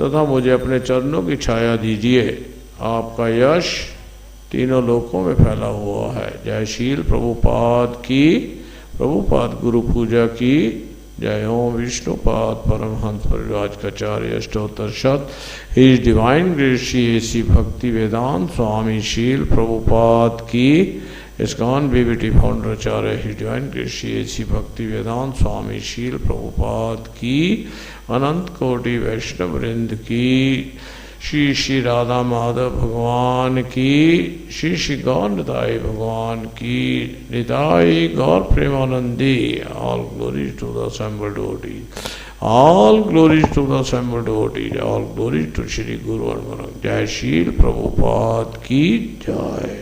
तथा मुझे अपने चरणों की छाया दीजिए। आपका यश तीनों लोकों में फैला हुआ है। जय शील प्रभुपाद की, प्रभुपाद गुरु पूजा की जय। ओम विष्णुपाद परमहंस परिव्राजकाचार्य अष्टोत्तर शत his divine grace Shri A C Bhakti Vedanta Swami शील प्रभुपाद की। ISKCON BBT फाउंडर आचार्य his divine grace Shri A C Bhakti Vedanta Swami शील प्रभुपाद की। अनंत कोटि वैष्णव वृंद की। श्री श्री राधा माधव भगवान की। श्री श्री गौर निताई भगवान की। निताई गौर प्रेमानंदी। All glory to the assembled devotees। All glory to the assembled devotees। All glory to Shri Guru अर्मरंग। जय शील प्रभुपाद की जय।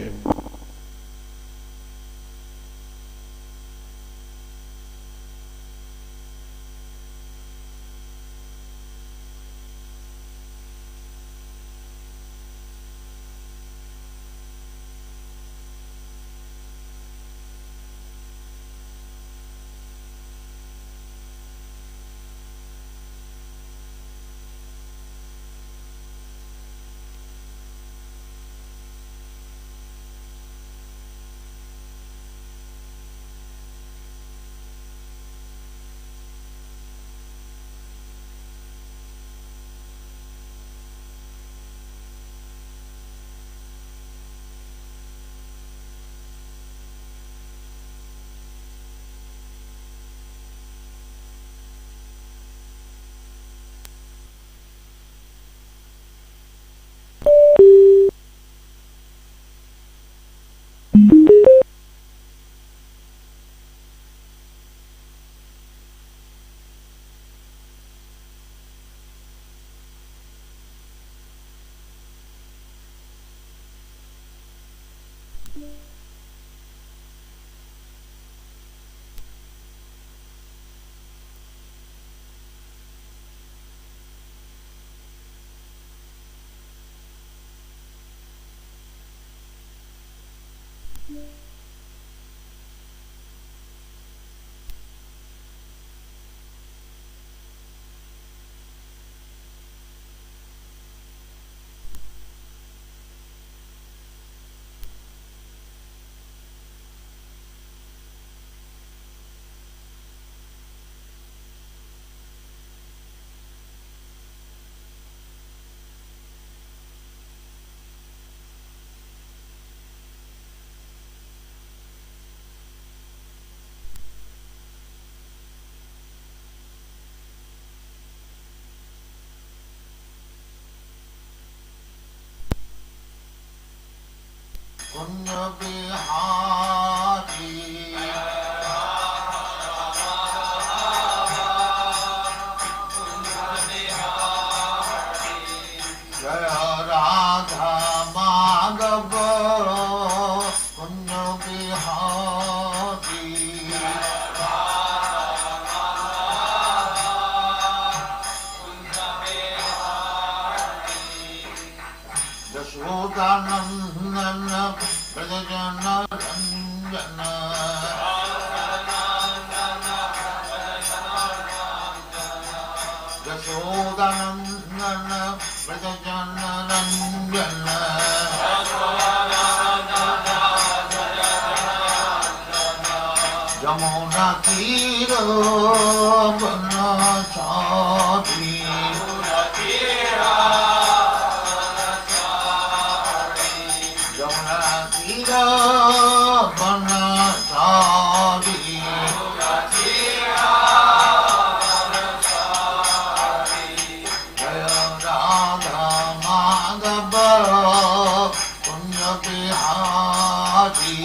कुंज बिहारी जय राधा माधव कुंज बिहारी यशोदानंदन ब्रजजन रंजन यशोदानंदन ब्रजजन रंजन यमुना तीर बनचारी बनचारी जय राधा माधव कुंज बिहारी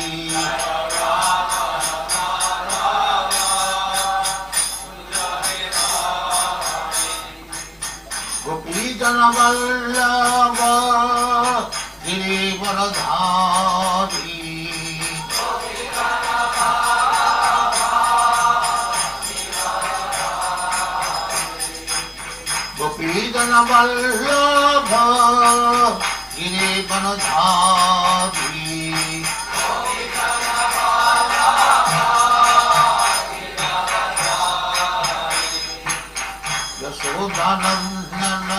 गोपी जन वल्लभ गिरिवरधारी गोपीजन वल्लभ गिरिवरधारी यशोदानंदन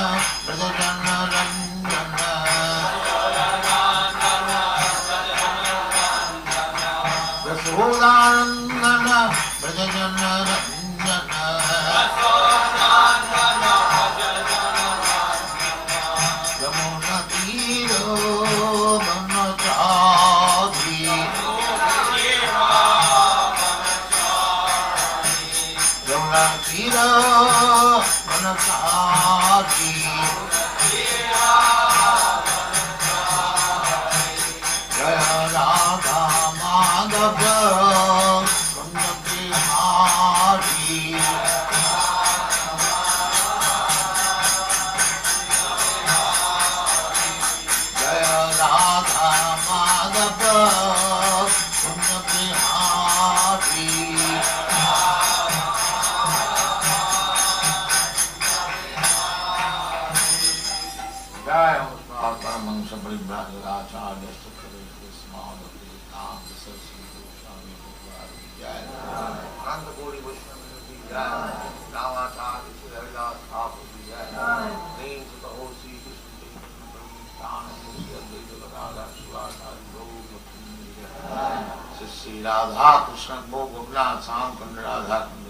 राधा कृष्ण भोग गोपीनाथ श्याम कुंड राधा कुंड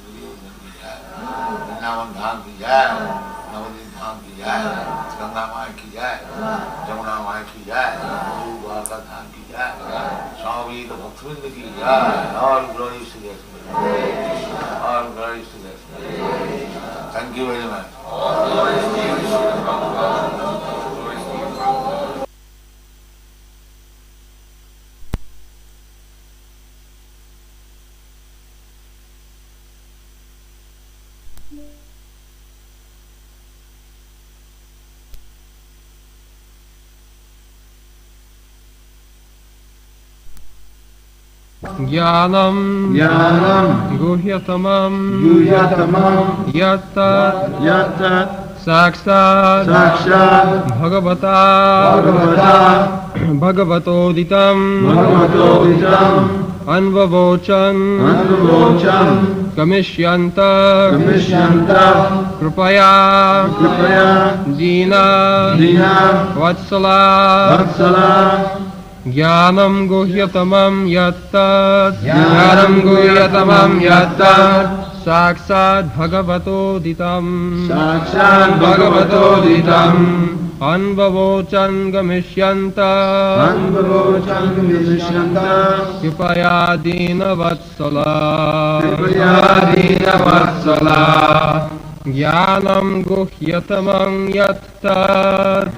वृंदावन धाम की जय, नवदीप धाम की जय, गंगा माई की जय, जमुना माई की जय, द्वारका धाम की जय, स्वामी भक्तवृंद की जय। All glories to the Lord. All glories to the Lord. Thank you very much. All glories to you, Srila Prabhupada. Glories to you, Prabhupada. ज्ञानम गुह्यतमम यत्तत् साक्षात् भगवता भगवतोदितं अन्ववोचन् गमिष्यन्त कृपया दीना वत्सला ज्ञानं गुह्यतमं यत्तत् साक्षात् भगवतोदितं अन्ववोचन् गमिष्यन्त कृपया दीनवत्सला ज्ञानं गुह्यतमं यत्तत्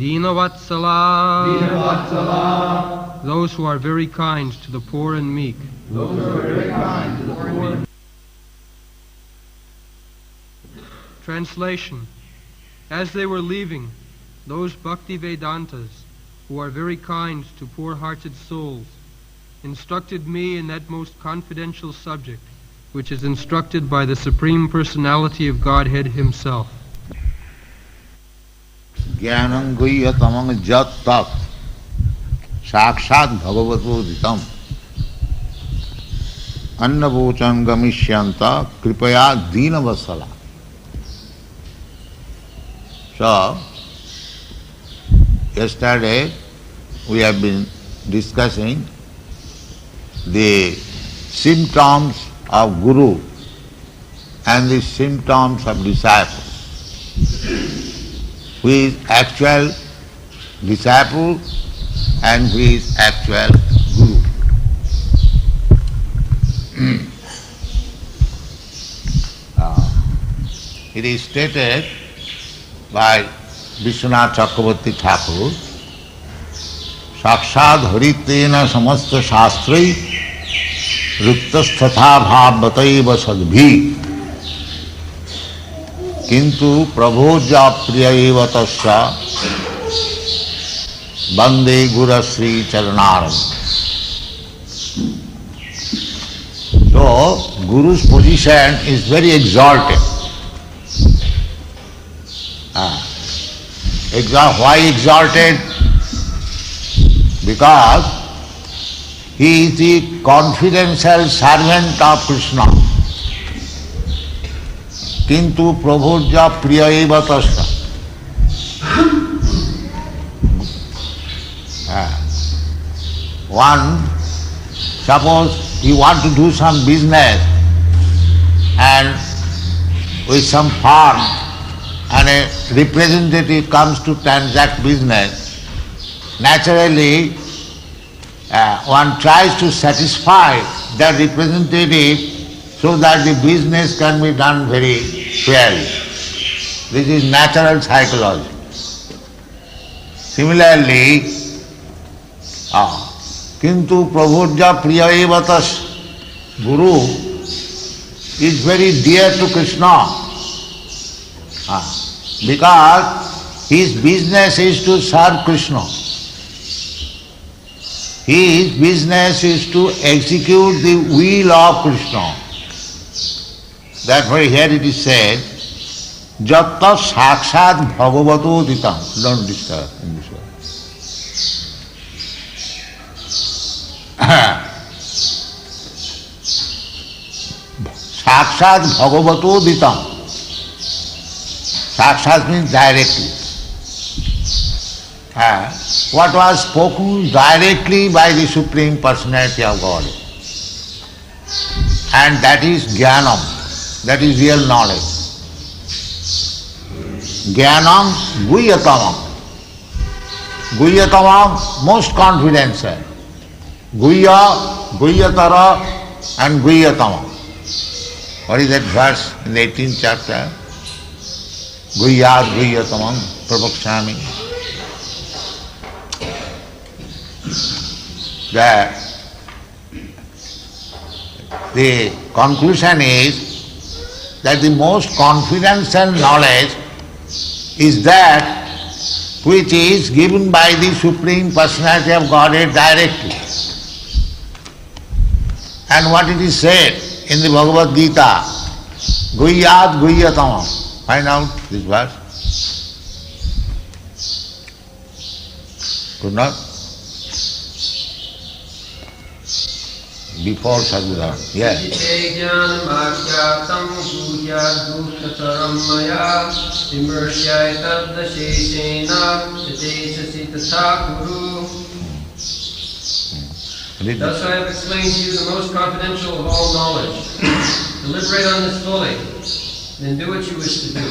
Dinavatsala, those who are very kind to the poor and meek. Translation. As they were leaving, those Bhakti Vedantas, who are very kind to poor-hearted souls, instructed me in that most confidential subject, which is instructed by the Supreme Personality of Godhead Himself. ज्ञानं गुह्यतमं यत्तत् साक्षात् भगवतोदितं अन्ववोचन् गमिष्यन्त कृपया दीनवत्सला. So, yesterday we have been discussing the symptoms of Guru and the symptoms of disciple. Who is actual disciple and who is actual Guru. It is stated by Vishwanath Chakravarti Thakur साक्षाद हरितेन समस्त शास्त्रै रुक्तस्तथा भावतैव सद्भि किंतु प्रभोजा प्रिय एव तस्य वंदे गुरु Shri चरणारविंद. So Guru's position is very exalted. Why exalted? Because he is the confidential servant of Krishna. Kintu prabhoja priya eva tasya. One, suppose you want to do some business and with some firm and a representative comes to transact business, naturally one tries to satisfy that representative so that the business can be done very fairly. This is natural psychology. Similarly, Kintu Prabhupada Priya Evatas, Guru is very dear to Krishna because his business is to serve Krishna. His business is to execute the will of Krishna. Therefore here it is said, Jatta Sakshat Bhagavato Ditam. Don't disturb in this way. Sakshat Bhagavato Ditam. Sakshat means directly. What was spoken directly by the Supreme Personality of God. And that is Jnanam, that is real knowledge. Jnanam Guhyatamam. Guhyatamam, most confidential. Guhya, Guhyatara and Guhyatamam. What is that verse in the 18th chapter? Guhyat Guhyatamam Prabhakshami. The conclusion is that the most confidential knowledge is that which is given by the Supreme Personality of Godhead directly. And what it is said in the Bhagavad-gita, Guhyat Guhyatamam. Find out this verse. Could not? Before Sadhguru. Yes. Thus I have explained to you the most confidential of all knowledge. Deliberate on this fully, then do what you wish to do.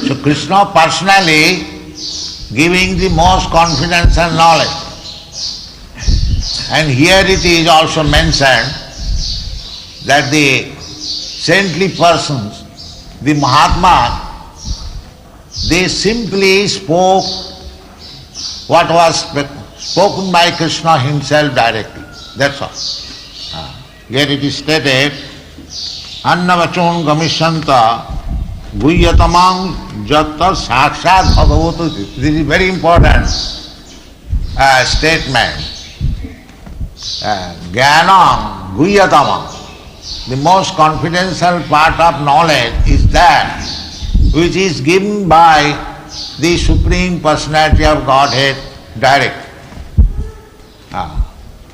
So Krishna personally giving the most confidential knowledge. And here it is also mentioned that the saintly persons, the Mahatma, they simply spoke what was spoken by Krishna himself directly. That's all. Here it is stated, Annavachon Gamishanta Guhyatamam Jatta Sakshat Bhagavato. This is very important statement. Jnanam Guhyatamam. The most confidential part of knowledge is that which is given by the Supreme Personality of Godhead directly.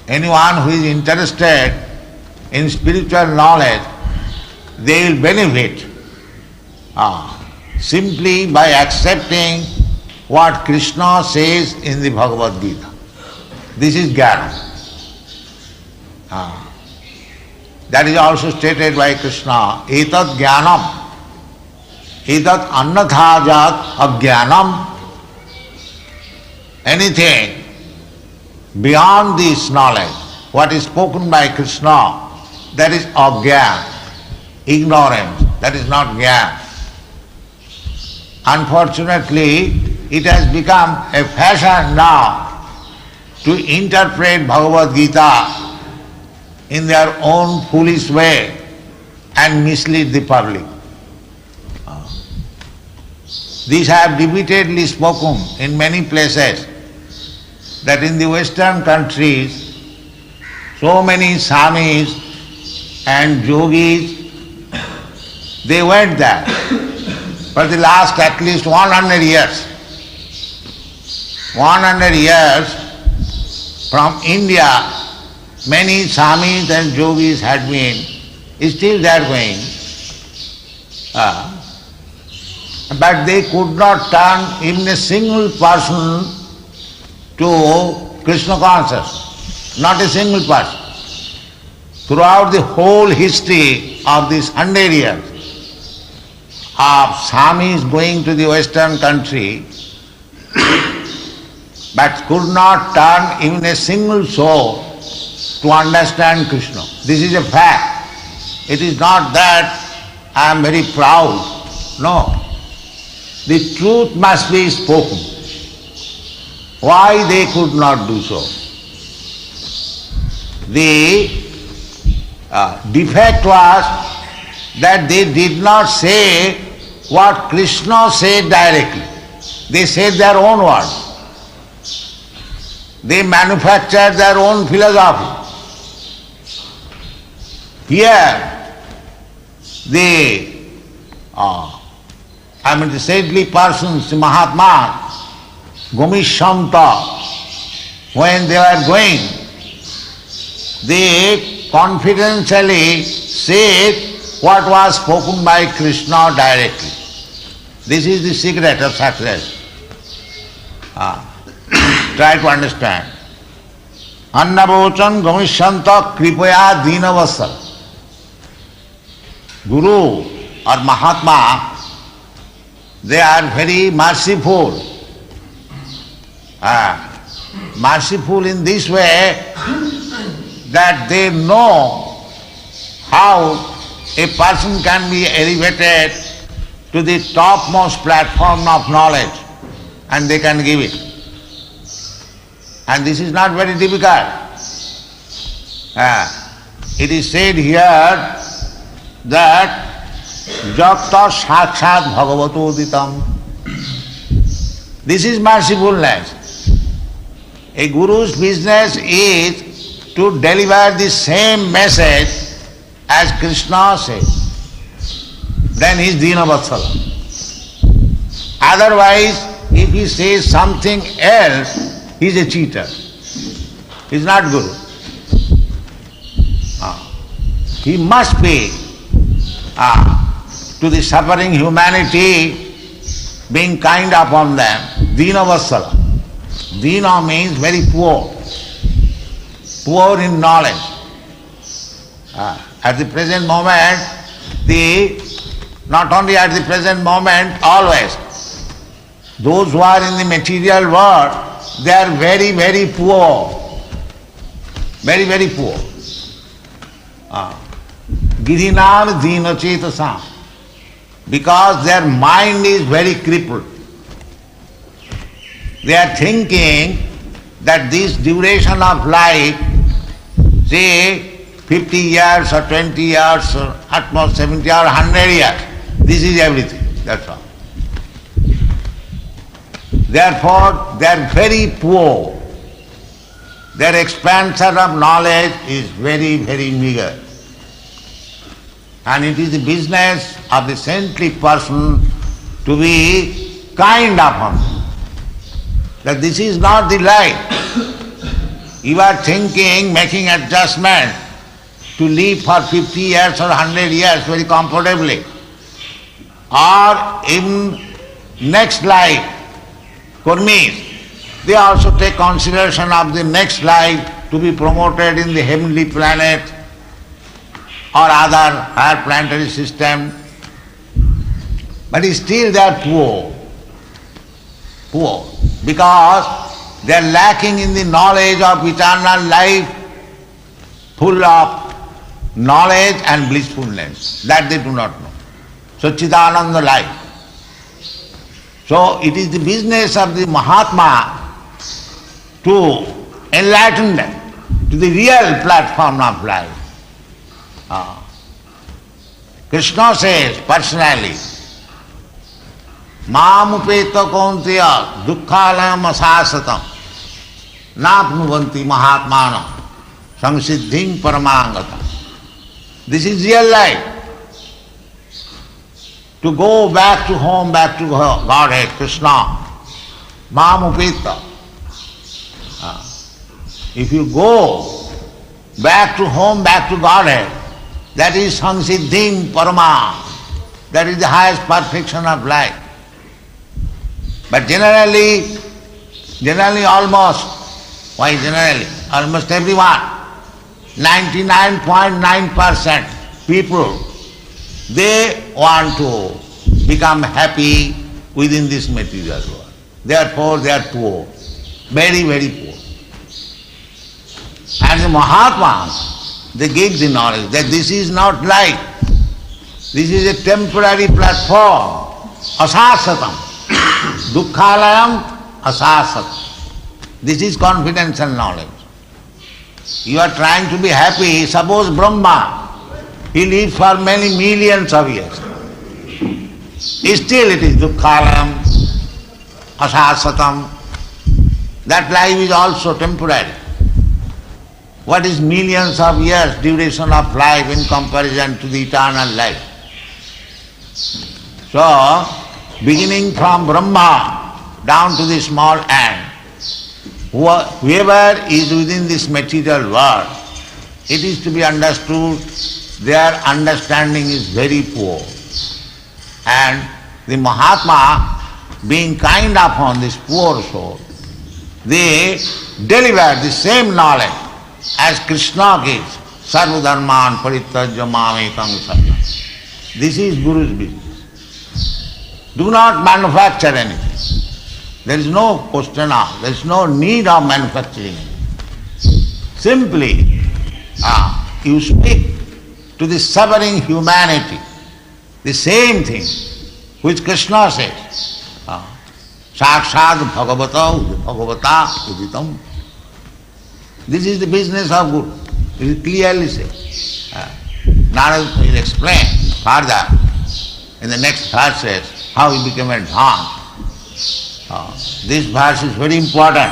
Anyone who is interested in spiritual knowledge, they will benefit simply by accepting what Krishna says in the Bhagavad-gita. This is Jnana. That is also stated by Krishna, Etat Jnanam, Etat Annathajat Ajnanam. Anything beyond this knowledge, what is spoken by Krishna, that is Ajnana, ignorance, that is not Jnana. Unfortunately, it has become a fashion now to interpret Bhagavad-gita in their own foolish way and mislead the public. These I have repeatedly spoken in many places, that in the Western countries, so many Swamis and Yogis, they went there for the last at least 100 years. 100 years from India, many Swamis and Yogis had been, still they are going. But they could not turn even a single person to Krishna consciousness. Not a single person. Throughout the whole history of these 100 years of Swamis going to the Western country, but could not turn even a single soul to understand Krishna. This is a fact. It is not that I am very proud. No. The truth must be spoken. Why they could not do so? The defect was that they did not say what Krishna said directly. They said their own words. They manufactured their own philosophy. Here, the saintly persons, the Mahatma, Gomishanta, when they were going, they confidentially said what was spoken by Krishna directly. This is the secret of success. Try to understand. Annavochan Gomishanta Kripaya Dinavasal. Guru or Mahatma, they are very merciful. Merciful in this way that they know how a person can be elevated to the topmost platform of knowledge, and they can give it. And this is not very difficult. It is said here that Jakta Sakshat Bhagavato Ditam. This is mercifulness. A guru's business is to deliver the same message as Krishna says. Then he is Dinavatsala. Otherwise, if he says something else, he is a cheater. He is not Guru. He must be to the suffering humanity, being kind upon them. Dinavatsala. Dina means very poor. Poor in knowledge. At the present moment, not only at the present moment, always, those who are in the material world, they are very, very poor. Very, very poor. Girinam Dina Chetasam. Because their mind is very crippled. They are thinking that this duration of life, say 50 years or 20 years or at most 70 or 100 years, this is everything, that's all. Therefore, they are very poor. Their expansion of knowledge is very, very meager. And it is the business of the saintly person to be kind upon them. That this is not the life. You are thinking, making adjustment to live for 50 years or 100 years very comfortably. Or in next life, Kurmis, they also take consideration of the next life to be promoted in the heavenly planet or other higher planetary system. But still they are poor. Poor. Because they are lacking in the knowledge of eternal life, full of knowledge and blissfulness. That they do not know. So Chidananda life. So it is the business of the Mahatma to enlighten them to the real platform of life. Krishna says personally, Mam upeta kaunteya dukkhalayam asasatam napnuvanti mahatmanam samsiddhim paramangata. This is real life. To go back to home, back to Godhead, Krishna, Mam upeta. If you go back to home, back to Godhead, that is samsiddhim parama. That is the highest perfection of life. But generally almost everyone, 99.9% people, they want to become happy within this material world. Therefore they are poor, very, very poor. And the Mahatmas, they give the knowledge that this is not life. This is a temporary platform, asasatam. Dukkhalayam asasatam. This is confidential knowledge. You are trying to be happy. Suppose Brahma, he lives for many millions of years. Still it is dukkhalayam asasatam. That life is also temporary. What is millions of years duration of life in comparison to the eternal life? So, beginning from Brahma down to the small ant, whoever is within this material world, it is to be understood their understanding is very poor. And the Mahatma, being kind upon this poor soul, they deliver the same knowledge as Krishna gives, Sarva Dharman Parityajya Mamekam Sarvam. This is Guru's business. Do not manufacture anything. There is no question of, there is no need of manufacturing anything. Simply, you speak to the suffering humanity the same thing which Krishna says. Sakshat Bhagavata Uditam. This is the business of Guru. It is clearly said. Narada will explain further in the next verses how he became advanced. This verse is very important.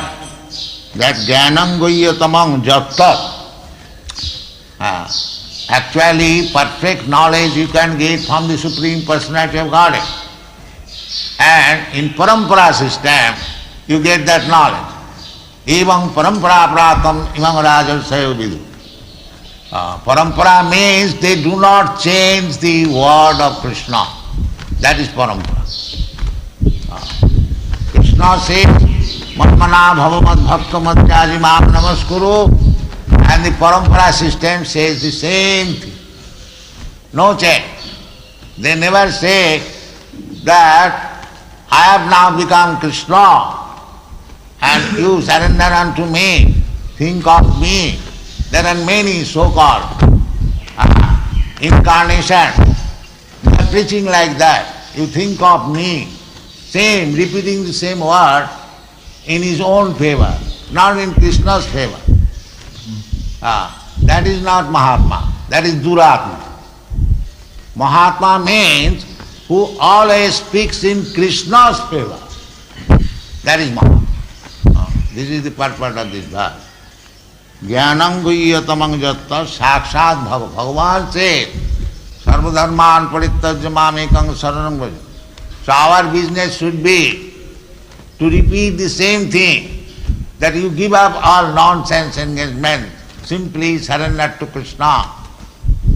That Jnanam Goyatamam Japtat. Actually, perfect knowledge you can get from the Supreme Personality of Godhead. And in Parampara system, you get that knowledge. Evam parampara pratam imam rajan sayo vidu. Parampara means they do not change the word of Krishna. That is parampara. Krishna says, Manmana bhavamad bhakta madhyaji mam namaskuru, and the parampara system says the same thing. No change. They never say that I have now become Krishna and you surrender unto me, think of me. There are many so-called incarnations. They are preaching like that. You think of me. Same, repeating the same word in his own favor, not in Krishna's favor. That is not Mahatma. That is Duratma. Mahatma means who always speaks in Krishna's favor. That is Mahatma. This is the purport of this verse. Jnanam guhyatamam jatta sakshat bhava. Bhagavan says, Sarva dharman parityajya mamekam saranam bhaja. So our business should be to repeat the same thing, that you give up all nonsense engagement, simply surrender to Krishna,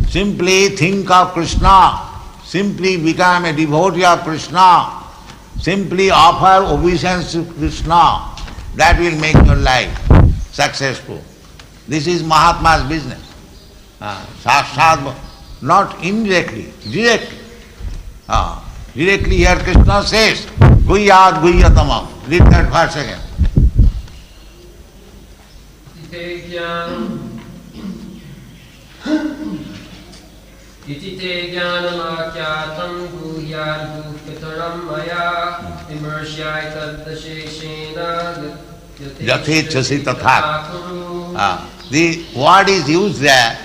simply think of Krishna, simply become a devotee of Krishna, simply offer obeisance to Krishna. That will make your life successful. This is Mahatma's business. Sakshat, not indirectly, directly. Directly here Krishna says, Guhyat Guhyatamam. Read that verse again. Iti te jnanamakhyatam guhyadgupitaram maya vimersyai taddasheshena Yathechasi tatha. The word is used there,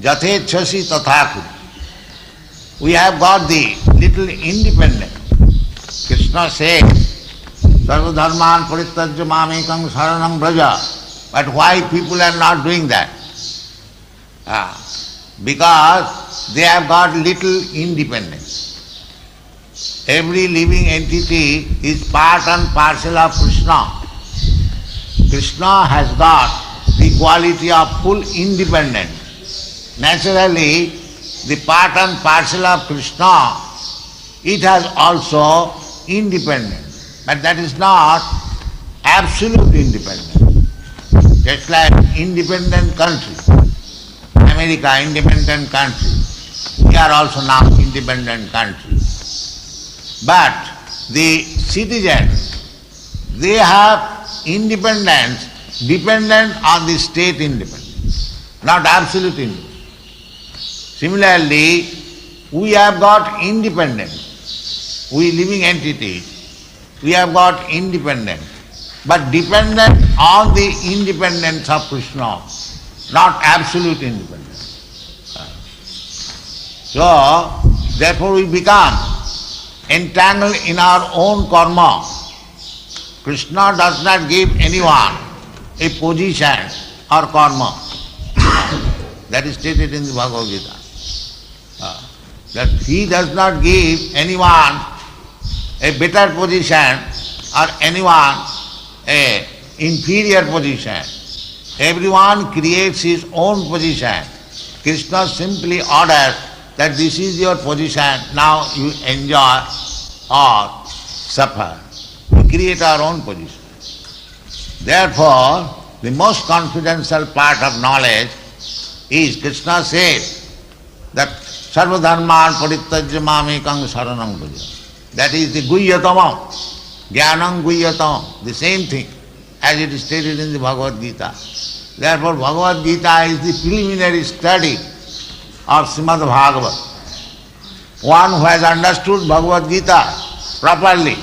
Yathechasi tatha. We have got the little independent. Krishna says, Sarva dharman parityajya mamekam saranam braja. But why people are not doing that? Because they have got little independence. Every living entity is part and parcel of Krishna. Krishna has got the quality of full independence. Naturally, the part and parcel of Krishna, it has also independence. But that is not absolute independence. Just like independent country, America, independent country. We are also now independent country. But the citizens, they have independence dependent on the state independence, not absolute independence. Similarly, we have got independence. We living entities, we have got independence, but dependent on the independence of Krishna, not absolute independence. So, therefore we become entangled in our own karma. Krishna does not give anyone a position or karma. That is stated in the Bhagavad-gita. That he does not give anyone a better position or anyone a inferior position. Everyone creates his own position. Krishna simply orders that this is your position, now you enjoy or suffer. We create our own position. Therefore, the most confidential part of knowledge is, Krishna says that Sarva dharman parityajya mamekam saranam braja. That is the guhyatamam, jnanam guhyatamam, the same thing as it is stated in the Bhagavad-gita. Therefore, Bhagavad-gita is the preliminary study of Srimad-Bhagavatam. One who has understood Bhagavad-gita properly,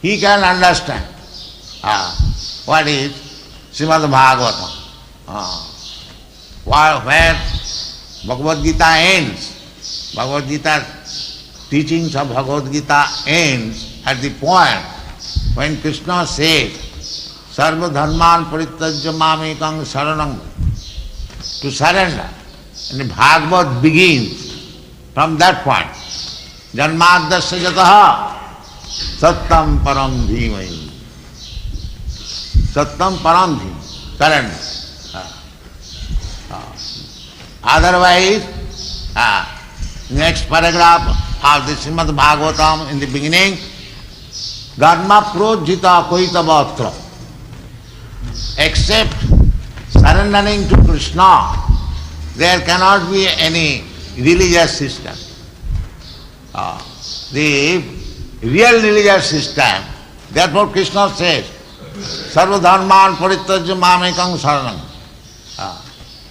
he can understand what is Srimad-Bhagavatam. Where Bhagavad-gita ends, Bhagavad-gita, teachings of Bhagavad-gita ends at the point when Krishna says, Sarva dharman parityajya mamekam saranam, to surrender. And the Bhagavad begins from that point. Janmadasya jataha sattam param dhimai. Sattam param dhimai, surrender. Otherwise, next paragraph of the Srimad-Bhagavatam in the beginning, dharma projita koitavatra. Except surrendering to Krishna, there cannot be any religious system. The real religious system, therefore Krishna says, Sarva dharman parityajya mamekam saranam.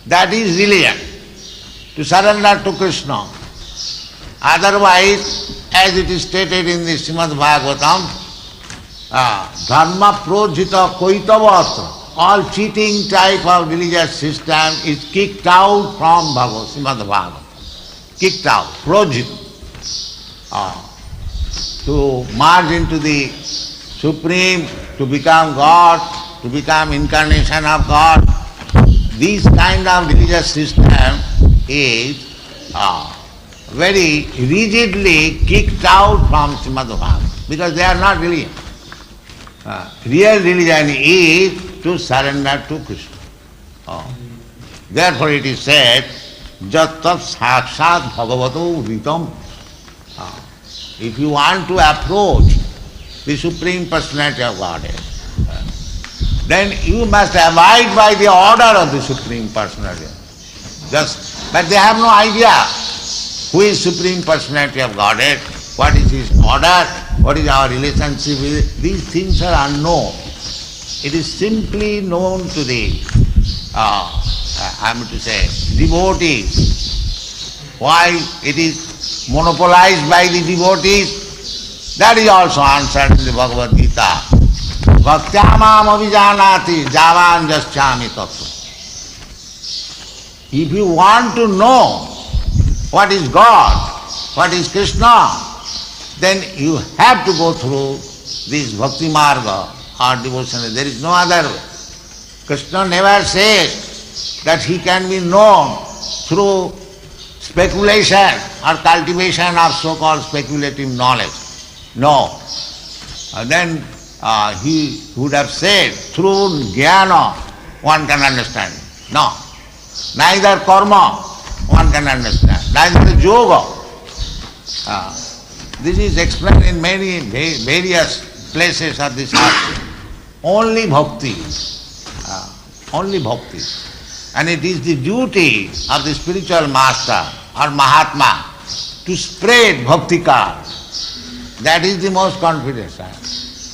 That is religion, to surrender to Krishna. Otherwise, as it is stated in the Srimad-Bhagavatam, dharma projita koitavatra, all cheating type of religious system is kicked out from Srimad-Bhagavatam. Kicked out, projita. To merge into the Supreme, to become God, to become incarnation of God. This kind of religious system is very rigidly kicked out from Srimad-Bhagavatam because they are not religion. Real religion is to surrender to Krishna. Therefore it is said, Jat-tat sakshat bhagavato vritam. If you want to approach the Supreme Personality of Godhead, then you must abide by the order of the Supreme Personality. But they have no idea who is Supreme Personality of Godhead, what is his order, what is our relationship with it. These things are unknown. It is simply known to the, devotees. why it is monopolized by the devotees, that is also answered in the Bhagavad-gita. Bhaktyamam avijanati javan jaschami tattva. If you want to know what is God, what is Krishna, then you have to go through this bhakti marga or devotion. There is no other way. Krishna never says that he can be known through speculation or cultivation of so-called speculative knowledge. No. Then he would have said, through jnana one can understand. No. Neither karma one can understand, neither yoga. This is explained in many various places of this earth. Only bhakti. Only bhakti. And it is the duty of the spiritual master or Mahatma to spread bhakti ka. That is the most confident.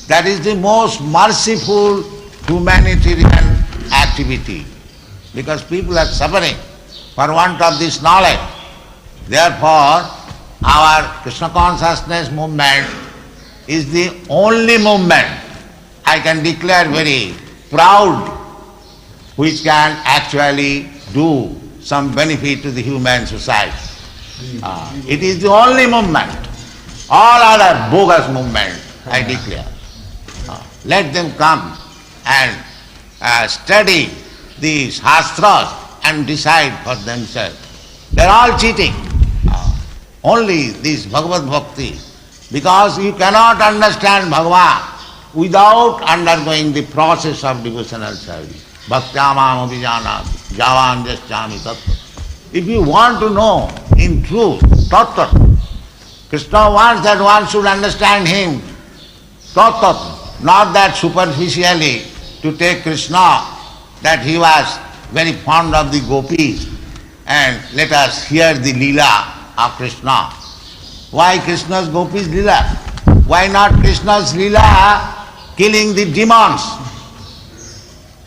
That is the most merciful humanitarian activity. Because people are suffering for want of this knowledge. Therefore, our Krishna Consciousness movement is the only movement, I can declare very proud, which can actually do some benefit to the human society. It is the only movement. All other bogus movement, I declare. Let them come and study the Shastras and decide for themselves. They are all cheating. Only this Bhagavad Bhakti, because you cannot understand Bhagavan without undergoing the process of devotional service. Bhaktyamam avijanati javan jaschami tattva. If you want to know in truth, tattva, Krishna wants that one should understand him, tattva, not that superficially to take Krishna, that he was very fond of the gopis, and let us hear the lila of Krishna. Why Krishna's gopis lila? Why not Krishna's lila killing the demons?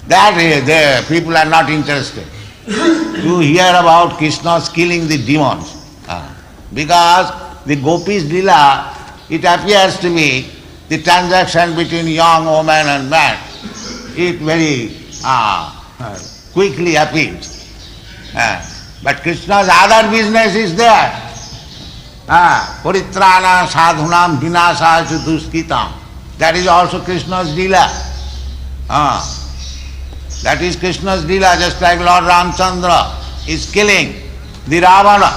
That the people are not interested to hear about Krishna's killing the demons. Because the gopis lila, it appears to be the transaction between young woman and man. It very quickly appears. But Krishna's other business is there. Paritrana sadhunam vinasa duskitam. That is also Krishna's lila. That is Krishna's lila, just like Lord Ramchandra is killing the Ravana.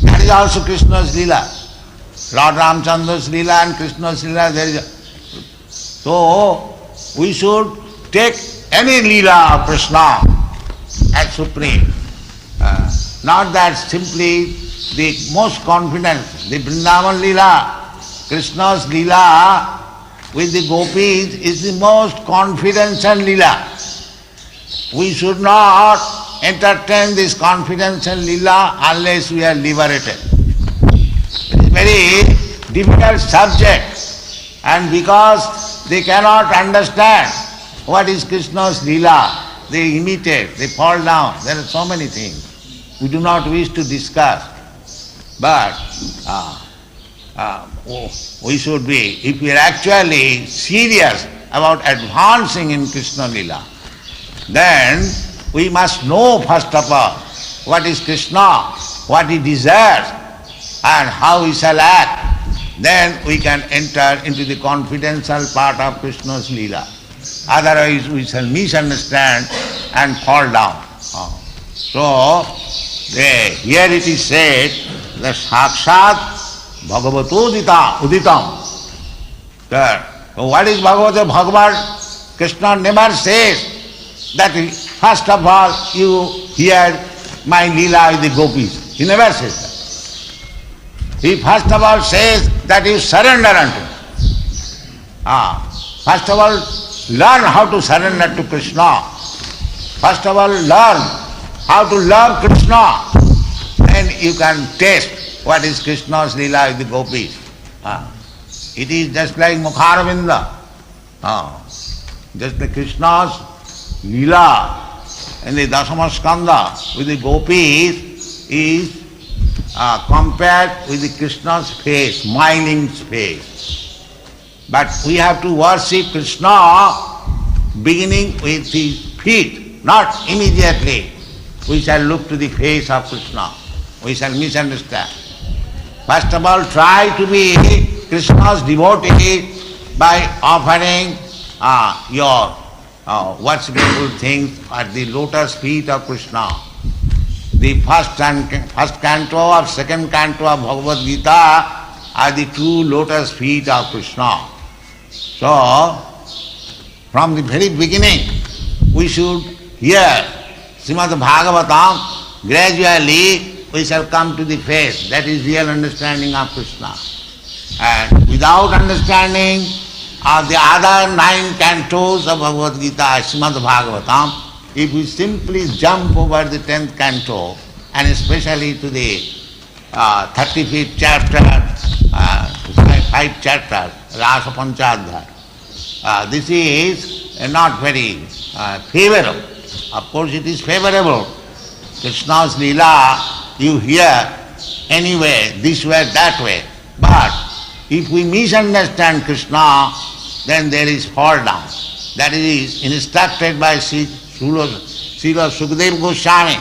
That is also Krishna's lila. Lord Ramchandra's lila and Krishna's lila, there is a... So, we should take any lila of Krishna as supreme. Not that simply the most confident, the Vrindavan lila, Krishna's lila with the gopis is the most confidential lila. We should not entertain this confidential lila unless we are liberated. It is a very difficult subject, and because they cannot understand what is Krishna's lila, they imitate, they fall down. There are so many things we do not wish to discuss. But we should be, if we are actually serious about advancing in Krishna lila, then we must know first of all what is Krishna, what he desires, and how he shall act. Then we can enter into the confidential part of Krishna's lila. Otherwise we shall misunderstand and fall down. So, here it is said that Sakshat Bhagavato Uditam. So what is Bhagavad? Krishna never says that first of all you hear my lila with the gopis. He never says that. He first of all says that you surrender unto him. First of all, learn how to surrender to Krishna. First of all, learn how to love Krishna. Then you can taste what is Krishna's lila with the gopis. It is just like Mukharavinda. Just like Krishna's lila in the Dasamaskanda with the gopis is compared with the Krishna's face, smiling face. But we have to worship Krishna beginning with his feet, not immediately. We shall look to the face of Krishna. We shall misunderstand. First of all, try to be Krishna's devotee by offering your worshipable things at the lotus feet of Krishna. The first canto or second canto of Bhagavad-gita are the two lotus feet of Krishna. So, from the very beginning, we should hear Srimad-Bhagavatam. Gradually, we shall come to the face. That is real understanding of Krishna. And without understanding of the other 9 cantos of Bhagavad-gita, Srimad-Bhagavatam, if we simply jump over the 10th canto, and especially to the 35th chapter, 5 chapters, Rasa Panchadhyaya, this is not very favorable. Of course it is favorable. Krishna's Leela, you hear anyway, this way, that way. But if we misunderstand Krishna, then there is fall down. That is instructed by Srila Sukadeva Goswami,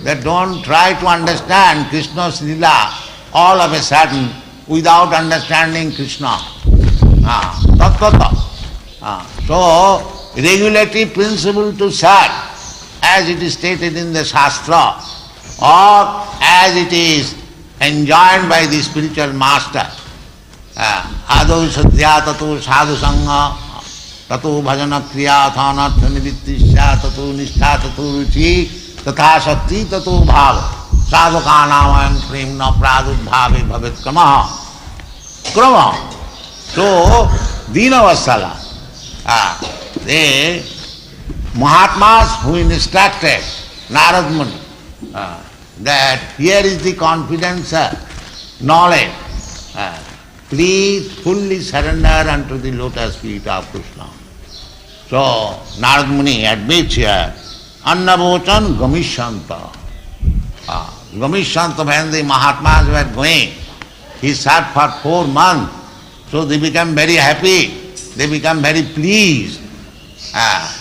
that don't try to understand Krishna's Leela all of a sudden without understanding Krishna. So, regulative principle to serve, as it is stated in the Shastra, or as it is enjoined by the spiritual master. Adau sadhya tato sadhu sangha tato bhajana kriya athanartha nivittisya tato nishtha tato ruchi tatha shakti tato bhava sadhukanam premna pradubhave bhavet krama. So, Dinavasala, the Mahatmas who instructed Narad Muni, that here is the confidence, knowledge. Please fully surrender unto the lotus feet of Krishna. So, Narad Muni admits here, Annavochan Gamishanta. Gamishanta, when the Mahatmas were going, he sat for 4 months, so they become very happy, they become very pleased.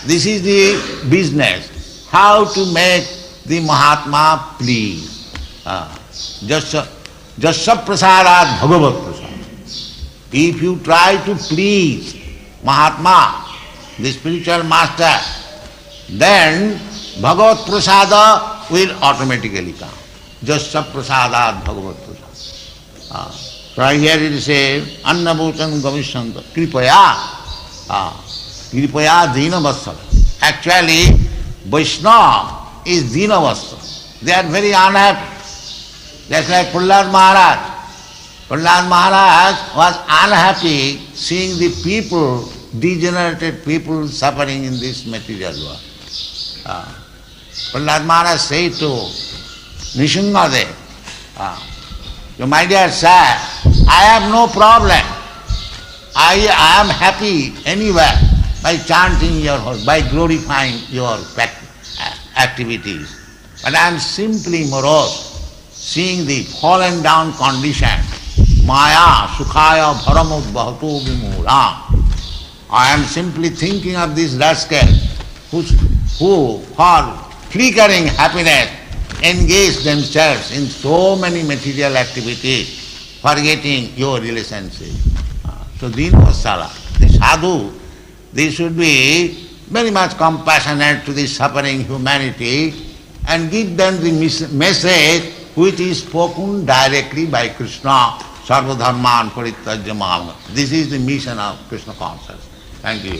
This is the business, how to make the Mahatma pleased. Jasya prasadat bhagavat prasad. If you try to please Mahatma, the spiritual master, then bhagavat prasada will automatically come. Jasya prasadat bhagavat prasad. Right here it says, Annabhutan Gamishanta, Kripaya, Kripaya Dinavasala. Actually, Vaishnava is Dinavasala. They are very unhappy. Just like Prahlad Maharaj. Prahlad Maharaj was unhappy seeing the people, degenerated people suffering in this material world. Prahlad Maharaj said to Nishingadev, my dear sir, I have no problem. I am happy anywhere by chanting your whole, by glorifying your activities. But I am simply morose, seeing the fallen down condition. Maya sukhaya bharamud bhato vimura. I am simply thinking of this rascal who for flickering happiness engage themselves in so many material activities, forgetting your relationship. So Dinavasala, the sadhu, they should be very much compassionate to the suffering humanity and give them the message which is spoken directly by Krishna, Sarva Dharman Parityajya Mam. This is the mission of Krishna Consciousness. Thank you.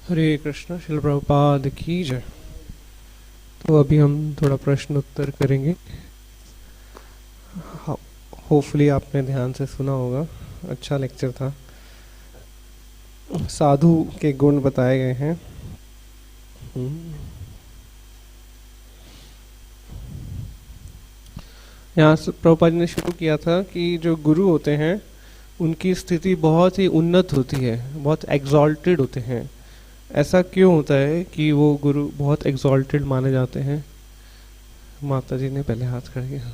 हरे कृष्ण। श्रील प्रभुपाद की जय। तो अभी हम थोड़ा प्रश्न उत्तर करेंगे। Hopefully आपने ध्यान से सुना होगा, अच्छा लेक्चर था। साधु के गुण बताए गए हैं। यहाँ से प्रभुपाद ने शुरू किया था कि जो गुरु होते हैं उनकी स्थिति बहुत ही उन्नत होती है, बहुत एग्जॉल्टेड होते हैं। ऐसा क्यों होता है कि वो गुरु बहुत एग्जॉल्टेड माने जाते हैं? माता जी ने पहले हाथ खड़े किया।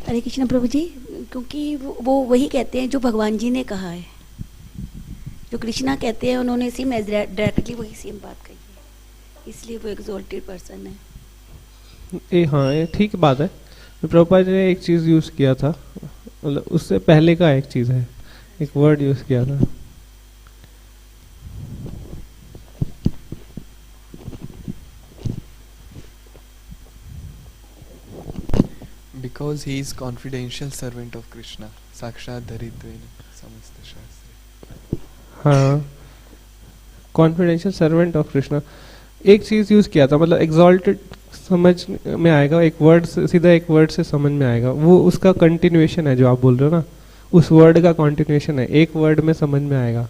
हरे कृष्ण प्रभु जी, क्योंकि वो वही कहते हैं जो भगवान जी ने कहा है, जो कृष्णा कहते हैं उन्होंने सेम डायरेक्टली वही सेम बात कही है, इसलिए वो एग्जॉल्टेड पर्सन है। हाँ, ये ठीक बात है। प्रभुपाद जी ने एक चीज यूज किया था, मतलब उससे पहले का एक चीज है, एक वर्ड यूज किया था। Because he is confidential servant of Krishna, साक्षात धरित्वेन समस्त शास्त्रे। हाँ, कॉन्फिडेंशियल सर्वेंट ऑफ कृष्णा एक चीज यूज किया था, मतलब एग्जॉल्टेड समझ में आएगा, एक वर्ड से सीधा एक वर्ड से समझ में आएगा, वो उसका कंटिन्यूएशन है जो आप बोल रहे हो ना, उस वर्ड का कंटिन्यूएशन है, एक वर्ड में समझ में आएगा।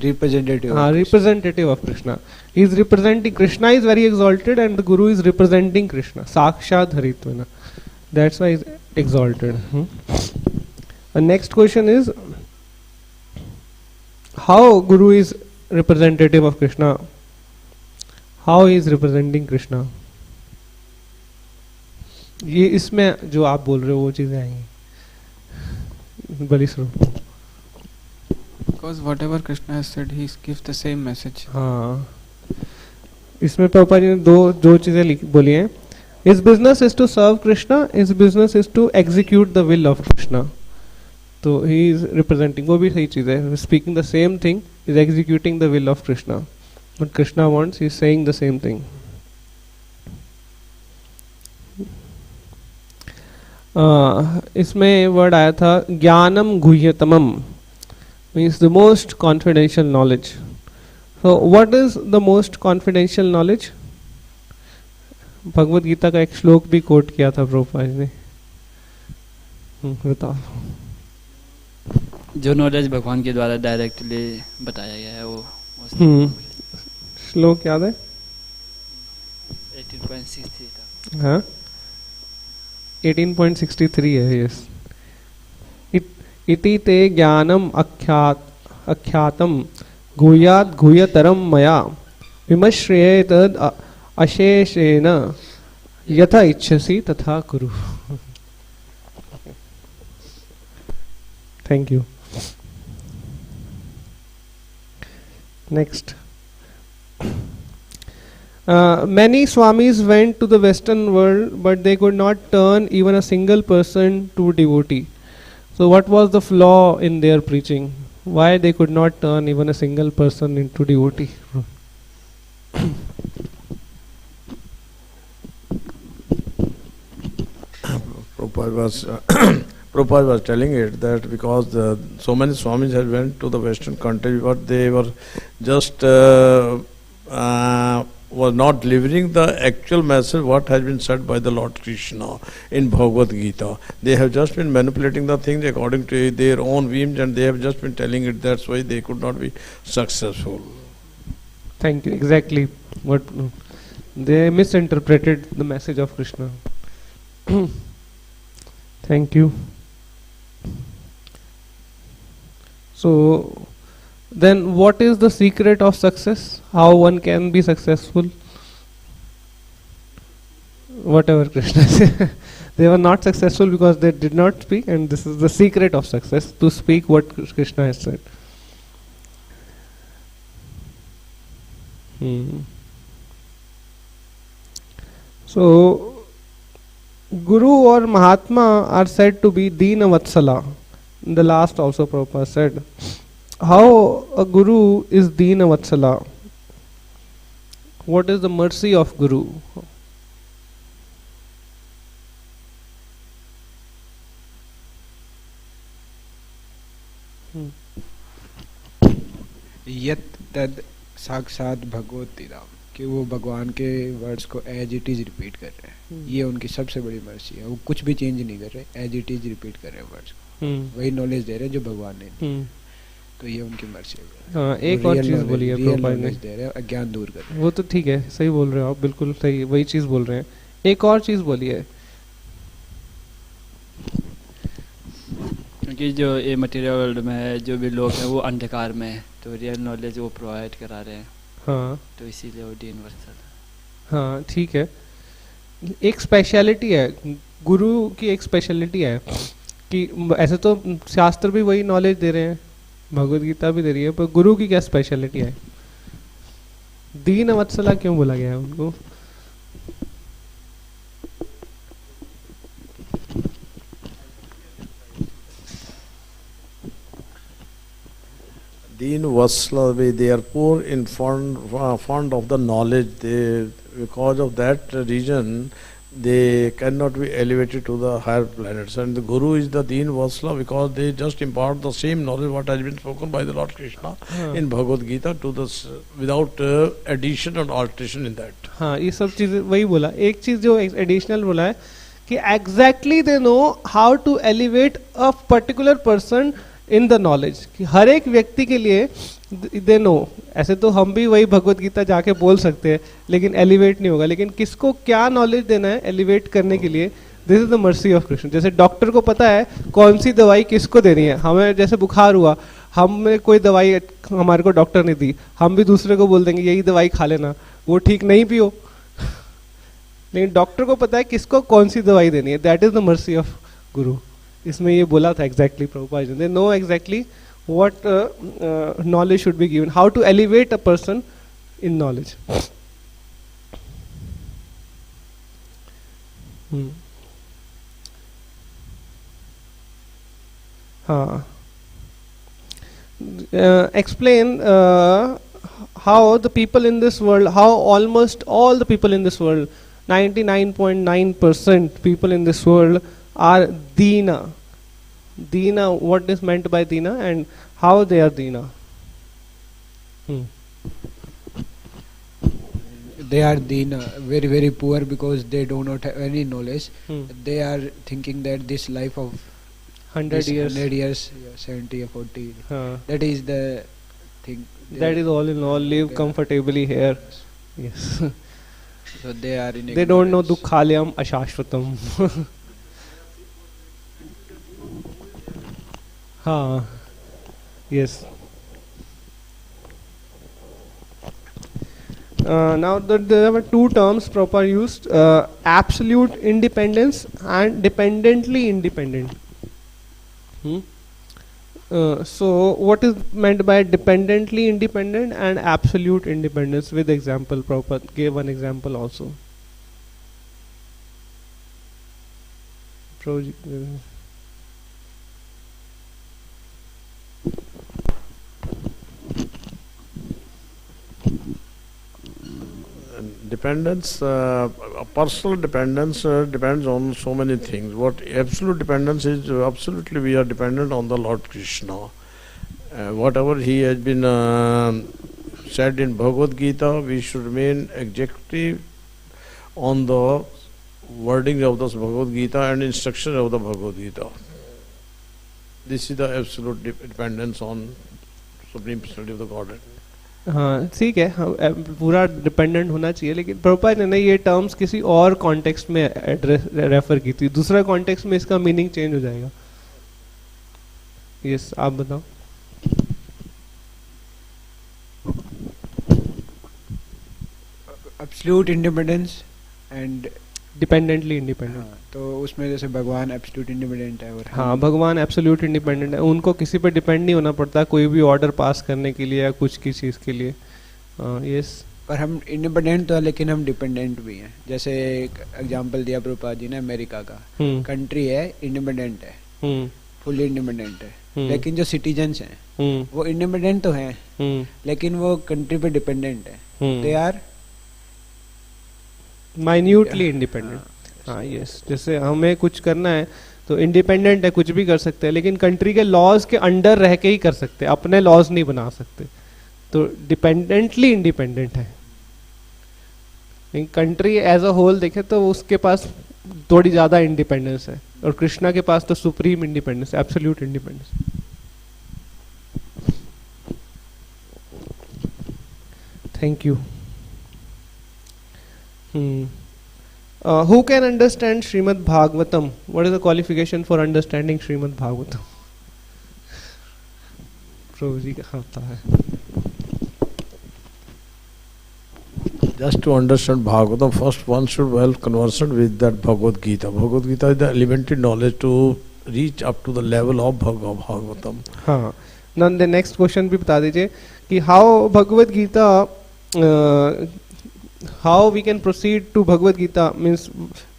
Representative. Representative of Krishna. He is representing Krishna, is very exalted, and the Guru is representing Krishna. Sakshat Haritvana. That's why he is exalted. The next question is, how Guru is representative of Krishna? How he is representing Krishna? ये इसमें जो आप बोल रहे हो वो चीजें आएंगी। बलि स्वरूप। Because whatever Krishna has said, he gives the same message. हाँ, इसमें प्रभुपाद जी ने दो चीजें बोली हैं। His business is to serve Krishna. His business is to execute the will of Krishna. तो he is representing, वो भी सही चीज है। Speaking the same thing is executing the will of Krishna. What Krishna wants, he is saying the same thing. इसमें word आया था ज्ञानम गुह्यतमम, means the most confidential knowledge. So what is the most confidential knowledge? Bhagavad Gita का एक श्लोक भी coat किया था प्रभुपाद ने, बताओ। जो नॉलेज भगवान के द्वारा डायरेक्टली बताया गया है वो श्लोक याद है? 18.63 था। हाँ, 18.63 है। यस, इति ते ज्ञानम अख्यातम गुह्यात् गुह्यतरम मया विमश्रेयेत अशेषेण यथा इच्छसि तथा कुरु। Thank you. Next, many swamis went to the western world but they could not turn even a single person to devotee. So what was the flaw in their preaching? Why they could not turn even a single person into devotee? Prabhupada was telling it that because so many swamis had went to the western country, but they were just was not delivering the actual message what has been said by the Lord Krishna in Bhagavad-gita. They have just been manipulating the things according to their own whims, and they have just been telling it. That's why they could not be successful. Thank you. Exactly what they misinterpreted the message of Krishna. Thank you. So then what is the secret of success? How one can be successful? Whatever Krishna said. They were not successful because they did not speak, and this is the secret of success, to speak what Krishna has said. So Guru or Mahatma are said to be Dina Vatsala. In the last also Prabhupada said, how a Guru is Dina Vatsala? What is the mercy of Guru? Yat tad sakshat bhagavati ram. कि वो भगवान के words को as it is repeat कर रहे हैं, ये उनकी सबसे बड़ी मर्जी है। वो कुछ भी चेंज नहीं कर रहे, एज इट इज रिपीट कर रहे हैं वर्ड्स को, वही नॉलेज दे रहे हैं जो भगवान ने दी। तो ये उनकी मर्जी है। हाँ, एक और चीज बोली है प्रभुपाद ने, दे रहे हैं, अज्ञान दूर कर रहे हैं। वो तो ठीक है, सही बोल रहे हो आप, बिल्कुल सही, वही चीज बोल रहे हैं। एक और चीज बोली है, क्योंकि जो ये मटेरियल वर्ल्ड में है, जो भी लोग हैं वो अंधकार में है, तो रियल नॉलेज वो प्रोवाइड करा रहे हैं। हाँ, तो इसीलिए वो यूनिवर्सल है। हाँ ठीक है। एक स्पेशलिटी है गुरु की, एक स्पेशलिटी है कि ऐसे तो शास्त्र भी वही नॉलेज दे रहे हैं, भगवद गीता भी दे रही है, पर गुरु की क्या स्पेशलिटी है? दीन वत्सला क्यों बोला गया है उनको? Deen Vatsala, they are poor in fond of the knowledge. They, because of that reason, they cannot be elevated to the higher planets. And the Guru is the Deen Vatsala because they just impart the same knowledge what has been spoken by the Lord Krishna in Bhagavad-gita to the without addition or alteration in that. हाँ, ये सब चीजें वही बोला। एक चीज जो additional बोला है कि exactly they know how to elevate a particular person in the knowledge, कि हर एक व्यक्ति के लिए दे नो। ऐसे तो हम भी वही भगवत गीता जाके बोल सकते हैं, लेकिन एलिवेट नहीं होगा। लेकिन किसको क्या नॉलेज देना है एलिवेट करने के लिए, this is the mercy of Krishna. जैसे डॉक्टर को पता है कौन सी दवाई किसको देनी है। हमें जैसे बुखार हुआ, हमें कोई दवाई हमारे को डॉक्टर ने दी, हम भी दूसरे को बोल देंगे यही दवाई खा लेना, वो ठीक नहीं भी हो, लेकिन डॉक्टर को पता है किसको कौन सी दवाई देनी है। That is the mercy of guru. इसमें ये बोला था एग्जैक्टली प्रभुपाद जी ने, know exactly what knowledge should be given, how to elevate a person in knowledge. हाँ, explain how the people in this world, how almost all the people in this world, 99.9% people in this world are Dina. Dina, what is meant by Dina and how they are Dina? They are Dina, very very poor because they do not have any knowledge. They are thinking that this life of 100 years, 70 or 40, that is the thing. That is all in all, live comfortably here. Yes. So they are in. They don't know Dukhalyam Ashashvatam. Yes. Now there were two terms proper used, absolute independence and dependently independent. So what is meant by dependently independent and absolute independence? With example, Prabhupada gave one example also. Dependence, personal dependence depends on so many things. What absolute dependence is, absolutely we are dependent on the Lord Krishna. Whatever he has been said in Bhagavad-gita, we should remain exactly on the wording of the Bhagavad-gita and instruction of the Bhagavad-gita. This is the absolute dependence on Supreme Personality of the Godhead. हाँ ठीक है, पूरा dependent होना चाहिए, लेकिन प्रभुपाद ने ये terms किसी और कॉन्टेक्स्ट में एड्रेस रेफर की थी, दूसरा कॉन्टेक्स्ट में इसका मीनिंग चेंज हो जाएगा। यस, आप बताओ। Absolute independence and dependently independent. तो उसमें जैसे भगवान एब्सोल्यूट इंडिपेंडेंट है, और हाँ भगवान एब्सोल्यूट इंडिपेंडेंट है, उनको किसी पे डिपेंड नहीं होना पड़ता कोई भी ऑर्डर पास करने के लिए या कुछ की चीज़ के लिए। यस, पर हम इंडिपेंडेंट तो है लेकिन हम डिपेंडेंट भी हैं। जैसे एक एग्जांपल दिया प्रभुपाद जी ने अमेरिका का, कंट्री है इंडिपेंडेंट है, फुल इंडिपेंडेंट है, लेकिन जो सिटीजन्स हैं वो इंडिपेंडेंट तो हैं लेकिन वो कंट्री पे डिपेंडेंट है, दे आर माइन्यूटली इंडिपेंडेंट। हाँ यस, जैसे हमें कुछ करना है तो इंडिपेंडेंट है, कुछ भी कर सकते हैं, लेकिन कंट्री के लॉज के अंडर रह के ही कर सकते हैं, अपने लॉज नहीं बना सकते, तो डिपेंडेंटली इंडिपेंडेंट है। कंट्री एज अ होल देखे तो उसके पास थोड़ी ज्यादा इंडिपेंडेंस है, और कृष्णा के पास तो supreme independence, absolute independence. Thank you. Who can understand Srimad Bhagavatam? What is the qualification for understanding Srimad Bhagavatam? प्रभु जी का होता है. Just to understand Bhagavatam, first one should well conversant with that Bhagavad-gita. Bhagavad-gita is the elementary knowledge to reach up to the level of Bhagavatam. हाँ. Now the next question भी बता दीजिए कि how Bhagavad-gita, how we can proceed to Bhagavad-gita, means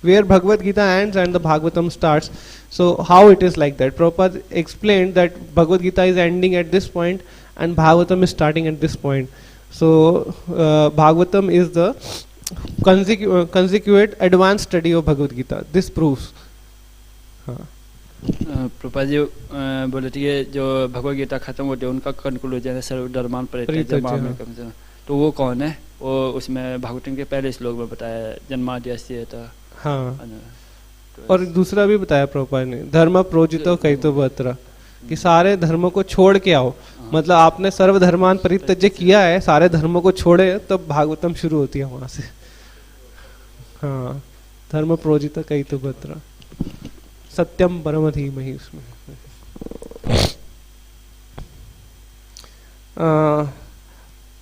where Bhagavad-gita ends and the Bhagavatam starts. So how it is like that? Prabhupada explained that Bhagavad-gita is ending at this point and Bhagavatam is starting at this point. So Bhagavatam is the consecutive advanced study of Bhagavad-gita. This proves. Prabhupada ji बोले थे कि जो भगवद गीता खत्म होते हैं उनका conclusion है सर्वधर्मान परित्यज्य, तो वो कौन है? वो उसमें भागवतम के पहले श्लोक में बताया जन्माद्यस्य था. हाँ. और दूसरा भी बताया प्रभुपाद ने, धर्म प्रोजितो कैतो बत्र, कि सारे धर्मों को छोड़ के आओ. मतलब आपने सर्वधर्मान परित्यज्य किया है, सारे धर्मों को छोड़े, तब भागवतम शुरू होती है वहां से. हाँ. धर्म प्रोजितो कैतो बत्र, सत्यम परम धीमहि उसमें.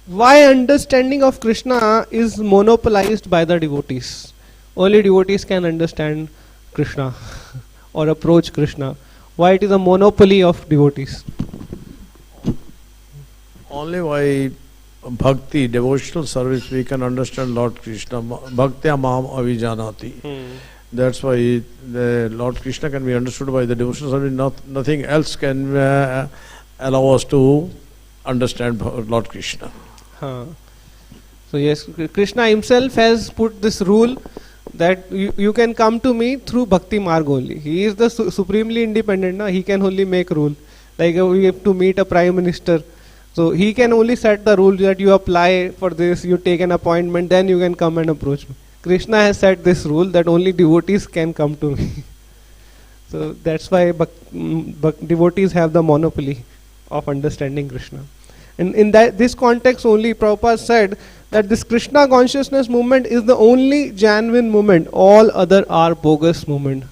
Why understanding of Krishna is monopolized by the devotees? Only devotees can understand Krishna or approach Krishna. Why it is a monopoly of devotees? Only by bhakti, devotional service, we can understand Lord Krishna. Bhaktya mam avijanati. That's why the Lord Krishna can be understood by the devotional service. Nothing else can allow us to understand Lord Krishna. So yes, Krishna himself has put this rule that you can come to me through bhakti marg only. He is the supremely independent. He can only make rule. Like we have to meet a prime minister, so he can only set the rule that you apply for this, you take an appointment, then you can come and approach me. Krishna has set this rule that only devotees can come to me. So that's why devotees have the monopoly of understanding Krishna. And in this context only, Prabhupada said that this Krishna consciousness movement is the only genuine movement. All other are bogus movement.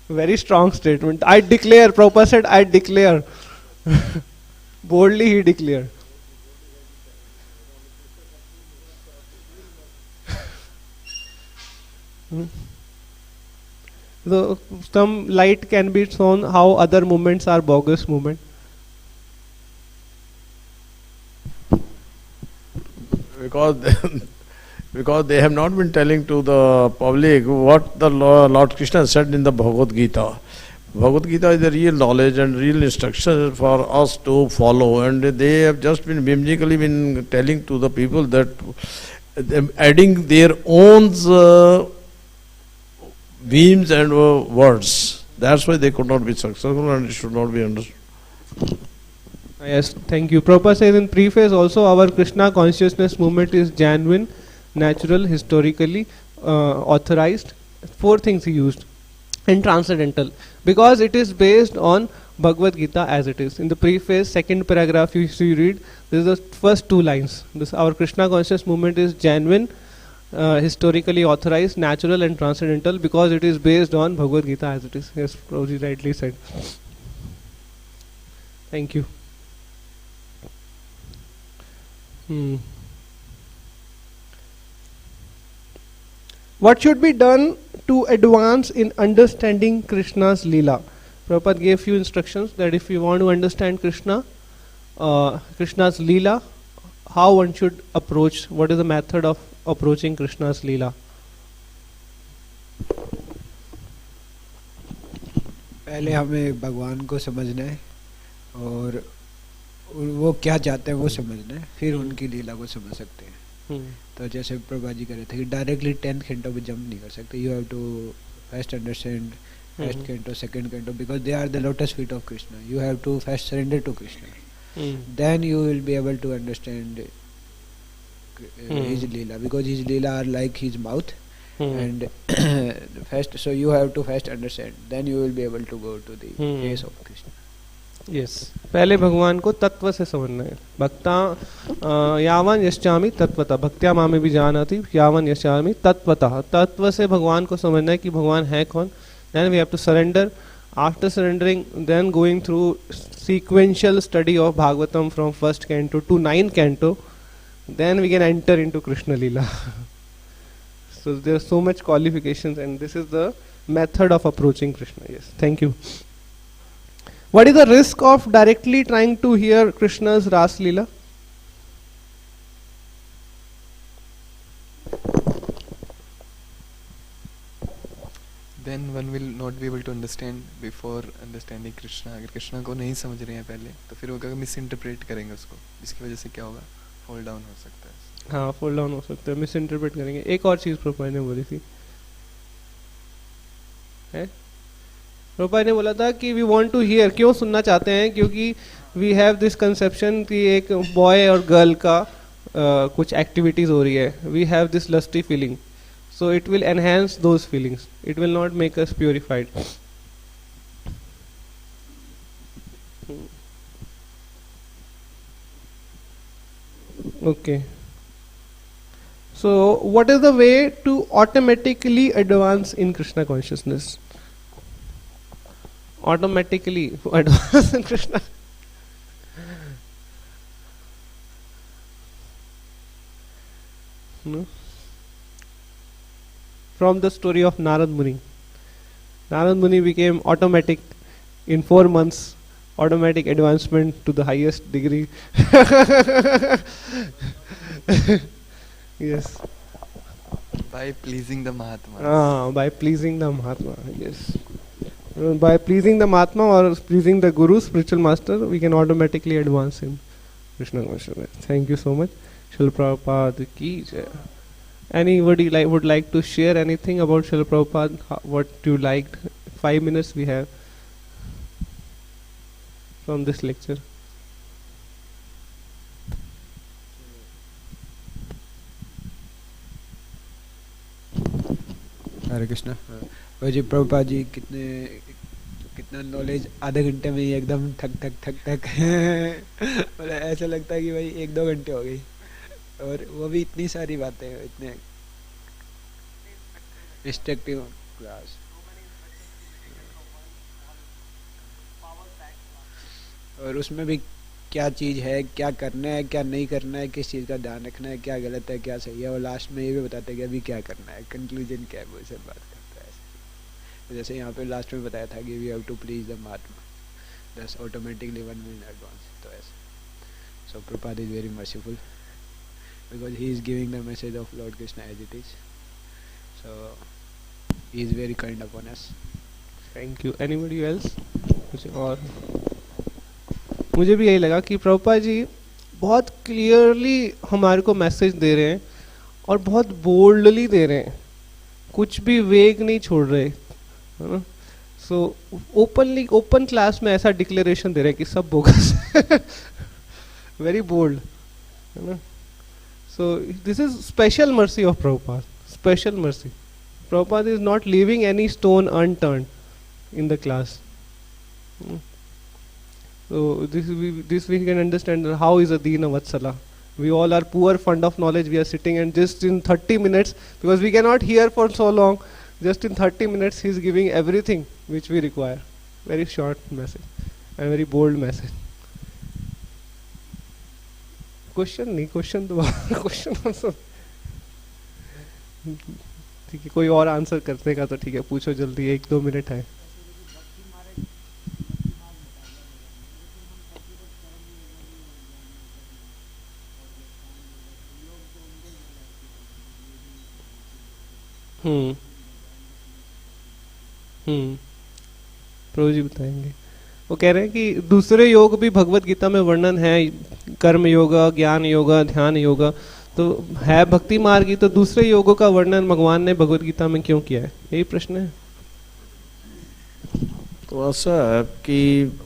Very strong statement. I declare, Prabhupada said, I declare. Boldly he declared. So some light can be shown how other movements are bogus movement. Because they have not been telling to the public what the Lord Krishna said in the Bhagavad-gita. Bhagavad-gita is the real knowledge and real instruction for us to follow, and they have just been whimsically been telling to the people that adding their own beams and words. That's why they could not be successful and it should not be understood. Yes, thank you. Prabhupada says in preface also, our Krishna consciousness movement is genuine, natural, historically authorized. 4 things he used. And transcendental. Because it is based on Bhagavad Gita as it is. In the preface, second paragraph you read, this is the first 2 lines. This our Krishna consciousness movement is genuine, historically authorized, natural and transcendental because it is based on Bhagavad Gita as it is. Yes, Prabhuji rightly said. Thank you. What should be done to advance in understanding Krishna's Leela? Prabhupada gave few instructions that if you want to understand Krishna's Leela, how one should approach, what is the method of approaching Krishna's Leela? पहले हमें भगवान को समझना है और वो क्या चाहते हैं वो समझना है, फिर उनकी लीला को समझ सकते हैं. तो जैसे प्रभुपाद जी कह रहे थे कि डायरेक्टली 10th canto पे जंप नहीं कर सकते. You have to first understand first canto, second canto, because they are the lotus feet of Krishna. You have to first surrender to Krishna. then you will be able to understand his Leela, because his Leela are like his mouth. And first, so you have to first understand, then you will be able to go to the face of Krishna. Yes, पहले भगवान को तत्व से समझना है. भक्ता यावन यश्चामि तत्वतः भक्त्या मामे भी जानाति यावन यश्चामि तत्वतः. तत्व से भगवान को समझना है कि भगवान है कौन. Then we have to surrender. After surrendering, then going through sequential study of Bhagavatam from first canto to 9th canto, then we can enter into Krishna Leela. So there are so much qualifications, and this is the method of approaching Krishna. Yes, thank you. What is the risk of directly trying to hear Krishna's Ras Leela? Then one will not be able to understand before understanding Krishna. अगर कृष्णा को नहीं समझ रहे हैं पहले, तो फिर वो क्या मिसइंटरप्रेट करेंगे उसको, जिसकी वजह से क्या होगा, फॉल डाउन हो सकता है. हाँ, फॉल डाउन हो सकता है, मिसइंटरप्रेट करेंगे. एक और चीज प्रभुपाद ने बोली थी, है प्रभुपाद ने बोला था कि वी वांट टू हियर. क्यों सुनना चाहते हैं? क्योंकि वी हैव दिस कंसेप्शन कि एक बॉय और गर्ल का कुछ एक्टिविटीज हो रही है. We have this lusty feeling, so it will enhance those feelings. It will not make us purified. Okay. So what is the way to automatically advance in Krishna consciousness? Automatically advance in Krishna. No? From the story of Narad Muni. Narad Muni became automatic in 4 months, automatic advancement to the highest degree. Yes. By pleasing the Mahatma. By pleasing the Mahatma, yes. By pleasing the Mahatma or pleasing the Guru, spiritual master, we can automatically advance in Krishna consciousness. Thank you so much. Srila Prabhupada ki jai. Anybody would like to share anything about Srila Prabhupada? What you liked? 5 minutes we have from this lecture. हरे कृष्णा. जी प्रभुपाद जी कितना knowledge आधे घंटे में ही एकदम थक थक थक थक मतलब ऐसा लगता है कि भाई 1-2 घंटे हो गई, और वो भी इतनी सारी बातें, इतने डिस्ट्रक्टिव क्लास. और उसमें भी क्या चीज़ है, क्या करना है, क्या नहीं करना है, किस चीज़ का ध्यान रखना है, क्या गलत है, क्या सही है, और लास्ट में ये भी बताते हैं कि अभी क्या करना है, कंक्लूजन क्या है, वो सब बात करता है. तो जैसे यहाँ पे लास्ट में बताया था कि we have to please the Mahatma, दस ऑटोमेटिकली 1 minute एडवांस. तो ऐसे so Prabhupada is very merciful because he is giving the message of Lord Krishna as it is. So he is very kind upon us. Thank you. Anybody else? और मुझे भी यही लगा कि प्रभुपाद जी बहुत क्लियरली हमारे को मैसेज दे रहे हैं और बहुत बोल्डली दे रहे हैं, कुछ भी वेग नहीं छोड़ रहे, है ना. सो ओपन क्लास में ऐसा डिक्लेरेशन दे रहे हैं कि सब बोगस. वेरी बोल्ड, है ना. So this is special mercy of Prabhupada. Special mercy. Prabhupada is not leaving any stone unturned in the class. So this we can understand how is a Dina Vatsala. We all are poor, fond of knowledge. We are sitting and just in 30 minutes, because we cannot hear for so long, just in 30 minutes he is giving everything which we require. Very short message and very bold message. Question दोबारा question answer. ठीक है, कोई और answer करने का तो ठीक है, पूछो जल्दी, 1-2 मिनट है. प्रभु जी बताएंगे. वो कह रहे हैं कि दूसरे योग भी भगवत गीता में वर्णन है, कर्म योगा, ज्ञान योगा, ध्यान योगा, तो है भक्ति मार्ग की, तो दूसरे योगों का वर्णन भगवान ने भगवत गीता में क्यों किया है? यही प्रश्न है. तो ऐसा है कि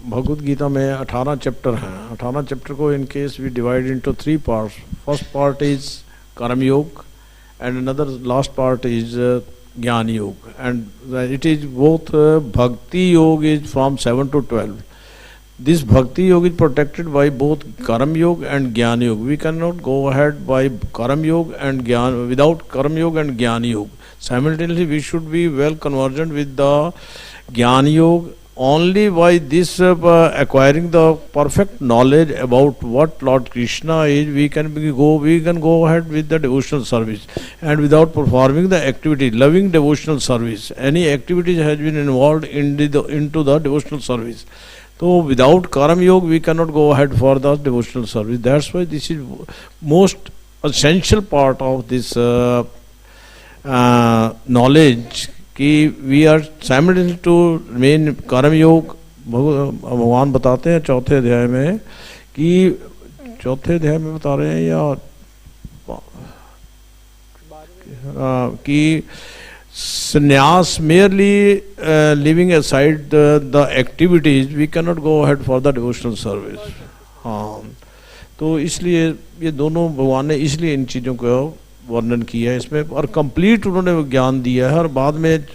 भगवद गीता में 18 चैप्टर हैं। 18 चैप्टर को in case we divide into 3 parts. First part is karma yoga and another last part is jnana yoga, and it is both bhakti yoga is from 7 to 12. This bhakti yoga is protected by both karma yoga and jnana yoga. We cannot go ahead by karma yoga and jnana without karma yoga and jnana yoga. Simultaneously, we should be well conversant with the jnana yoga. Only by this acquiring the perfect knowledge about what Lord Krishna is, we can go ahead with the devotional service. And without performing the activity, loving devotional service, any activity has been involved into the devotional service. So without karma yoga we cannot go ahead for the devotional service. That's why this is most essential part of this knowledge कि we are simultaneous to remain karma yoga. भगवान बताते हैं चौथे अध्याय में बता रहे हैं या कि sannyas merely leaving aside the activities, we cannot go ahead for the devotional service. हाँ, तो इसलिए ये दोनों भगवान ने इसलिए इन चीज़ों को वर्णन किया है इसमें, और कंप्लीट उन्होंने ज्ञान दिया है। और बाद में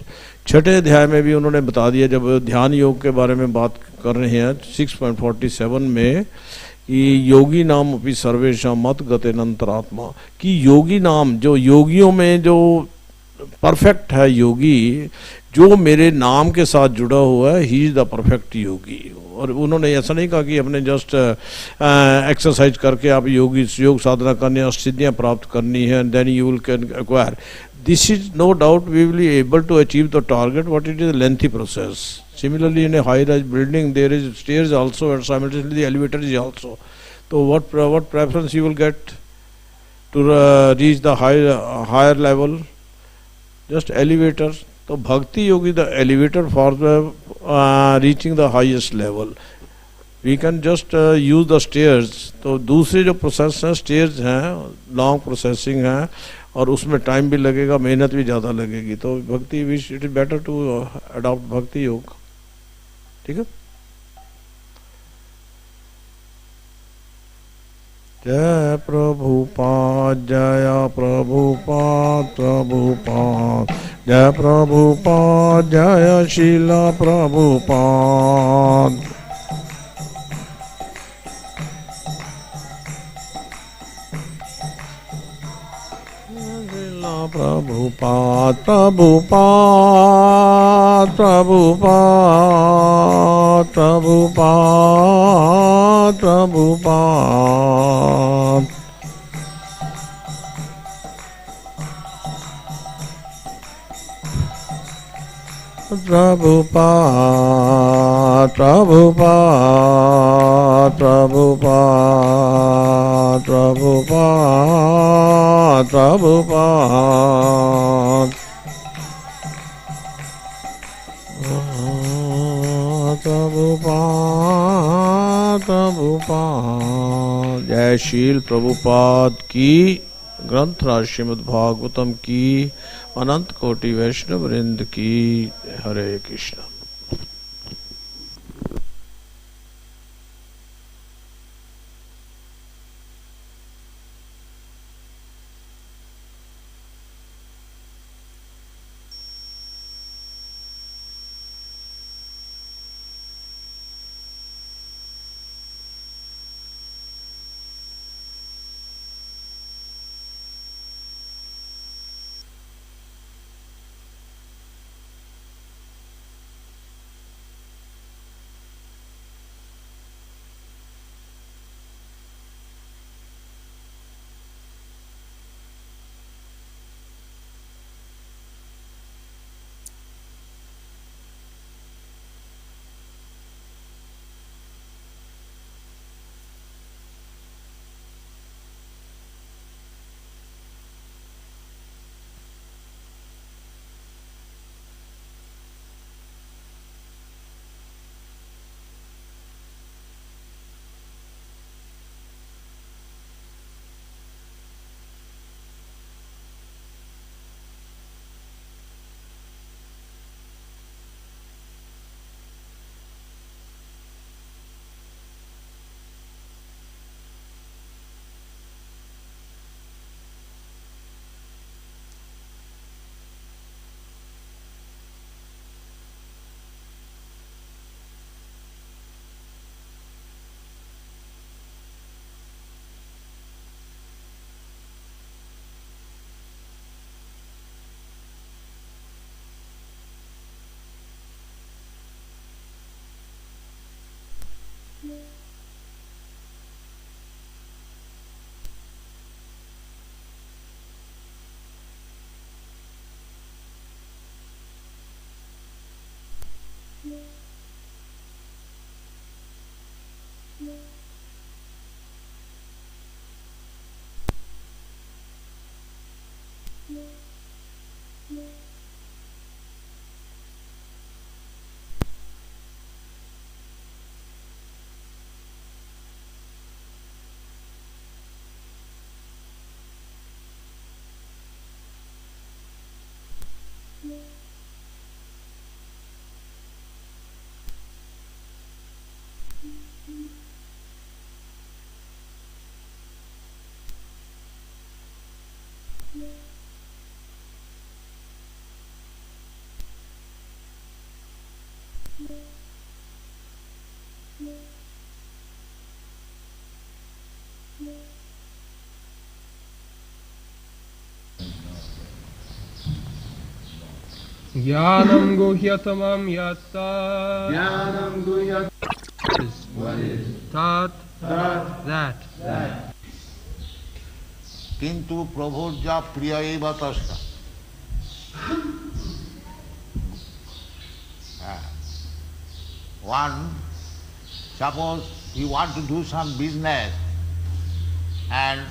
छठे अध्याय में भी उन्होंने बता दिया, जब ध्यान योग के बारे में बात कर रहे हैं 6.47 में, कि योगी नाम अपनी सर्वेशा मत गते नंतरात्मा, कि योगी नाम, जो योगियों में जो परफेक्ट है योगी, जो मेरे नाम के साथ जुड़ा हुआ है, ही इज द परफेक्ट योगी। और उन्होंने ऐसा नहीं कहा कि अपने जस्ट एक्सरसाइज करके आप योग साधना करनी है और सिद्धियाँ प्राप्त करनी है, then you will can acquire this. Is no doubt we will be able to achieve the target, but it is lengthy process. Similarly, in a high-rise building, there is stairs also, and simultaneously the elevator is also. So, what preference you will get to reach the higher level? Just elevator. So, bhakti yoga is the elevator for the reaching the highest level. We can just use the stairs. तो दूसरे जो process हैं, stairs हैं, long processing है, और उसमें time भी लगेगा, मेहनत भी ज़्यादा लगेगी। तो bhakti it is better to adopt bhakti yoga. ठीक है। जय प्रभुपाद, जय प्रभुपाद, प्रभुपाद, जय प्रभुपाद, जय श्रीला प्रभुपाद। प्रभुपाद, प्रभुपाद, प्रभुपाद, प्रभुपाद, प्रभुपाद। प्रभुपाद, प्रभुपाद, प्रभुपाद, प्रभुपाद, प्रभुपाद, प्रभुपाद, प्रभुपाद। जय शील प्रभुपाद की, ग्रंथराज श्रीमद् भागवतम की, अनंत कोटि वैष्णव वृंद की। हरे Krishna. Jnanam guhyatamam yatta. Jnanam guhyatamam. What is? Tat. That. किंतु प्रभुर्जा प्रिय एव तस्य. One, suppose you want to do some business and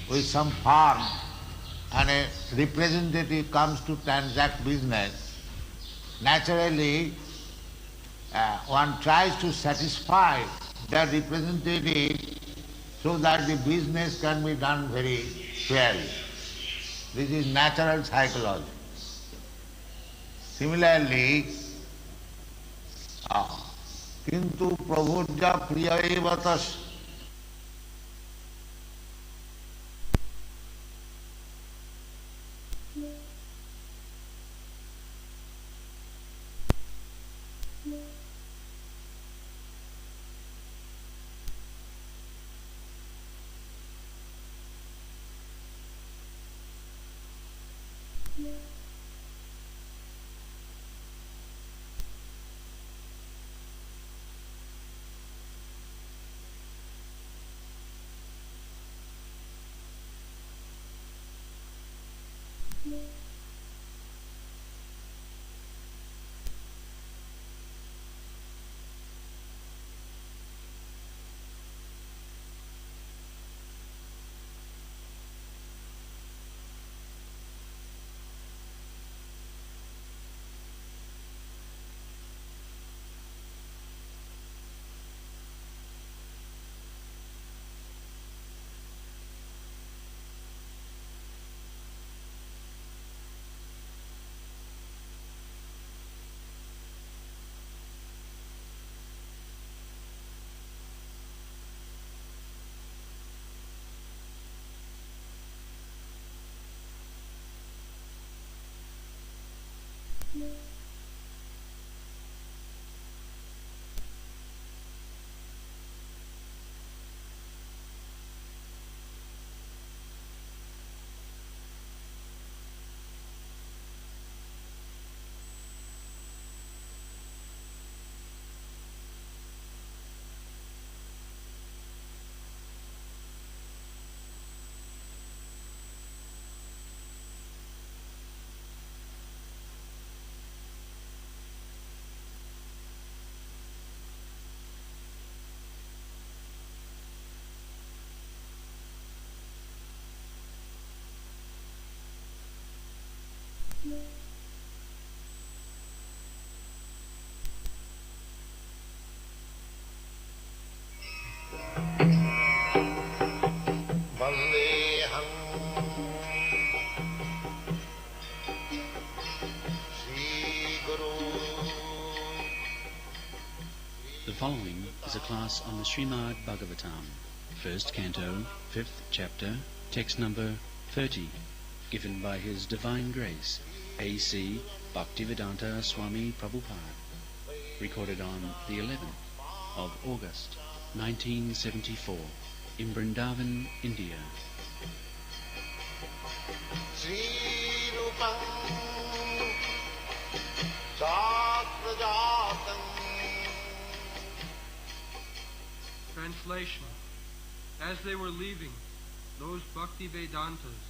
with some firm and a representative comes to transact business, naturally one tries to satisfy that representative so that the business can be done very fairly. This is natural psychology. Similarly, किंतु प्रभुर्जा प्रिय एव तस्य. The following is a class on the Srimad-Bhagavatam, first canto, 5th chapter, text number 30, given by His Divine Grace, A.C. Bhaktivedanta Swami Prabhupada, recorded on the 11th of August, 1974, in Vrindavan, India. Translation. As they were leaving, those bhakti Vedantas,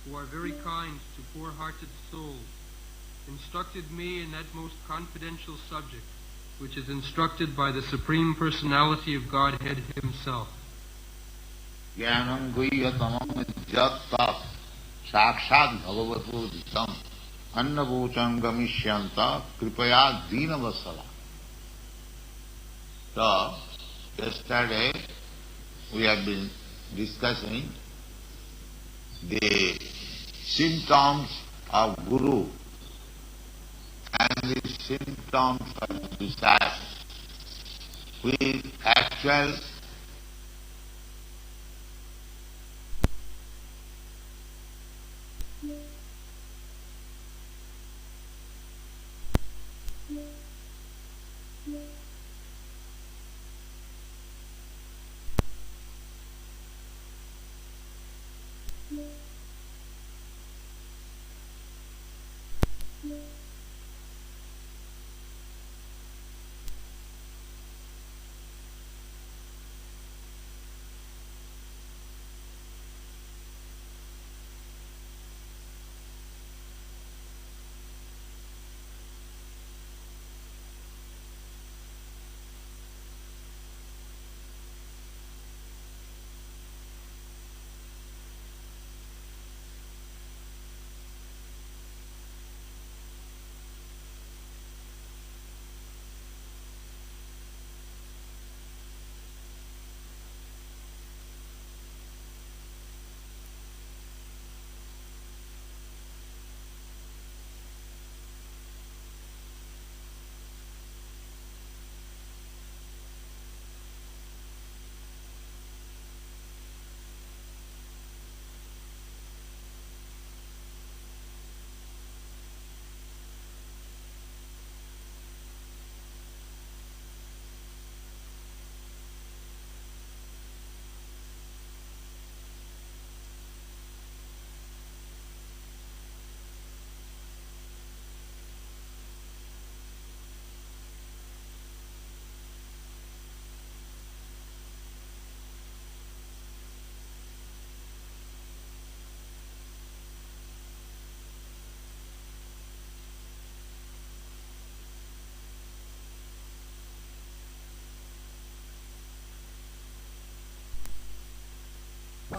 who are very kind to poor-hearted souls, instructed me in that most confidential subject, which is instructed by the Supreme Personality of Godhead Himself. Jnanam guhyatamam yatta sakshat bhagavato ditam annavocham gamishyanta kripaya dina vasala. So, yesterday we have been discussing the symptoms of Guru and the symptoms of desire, with actual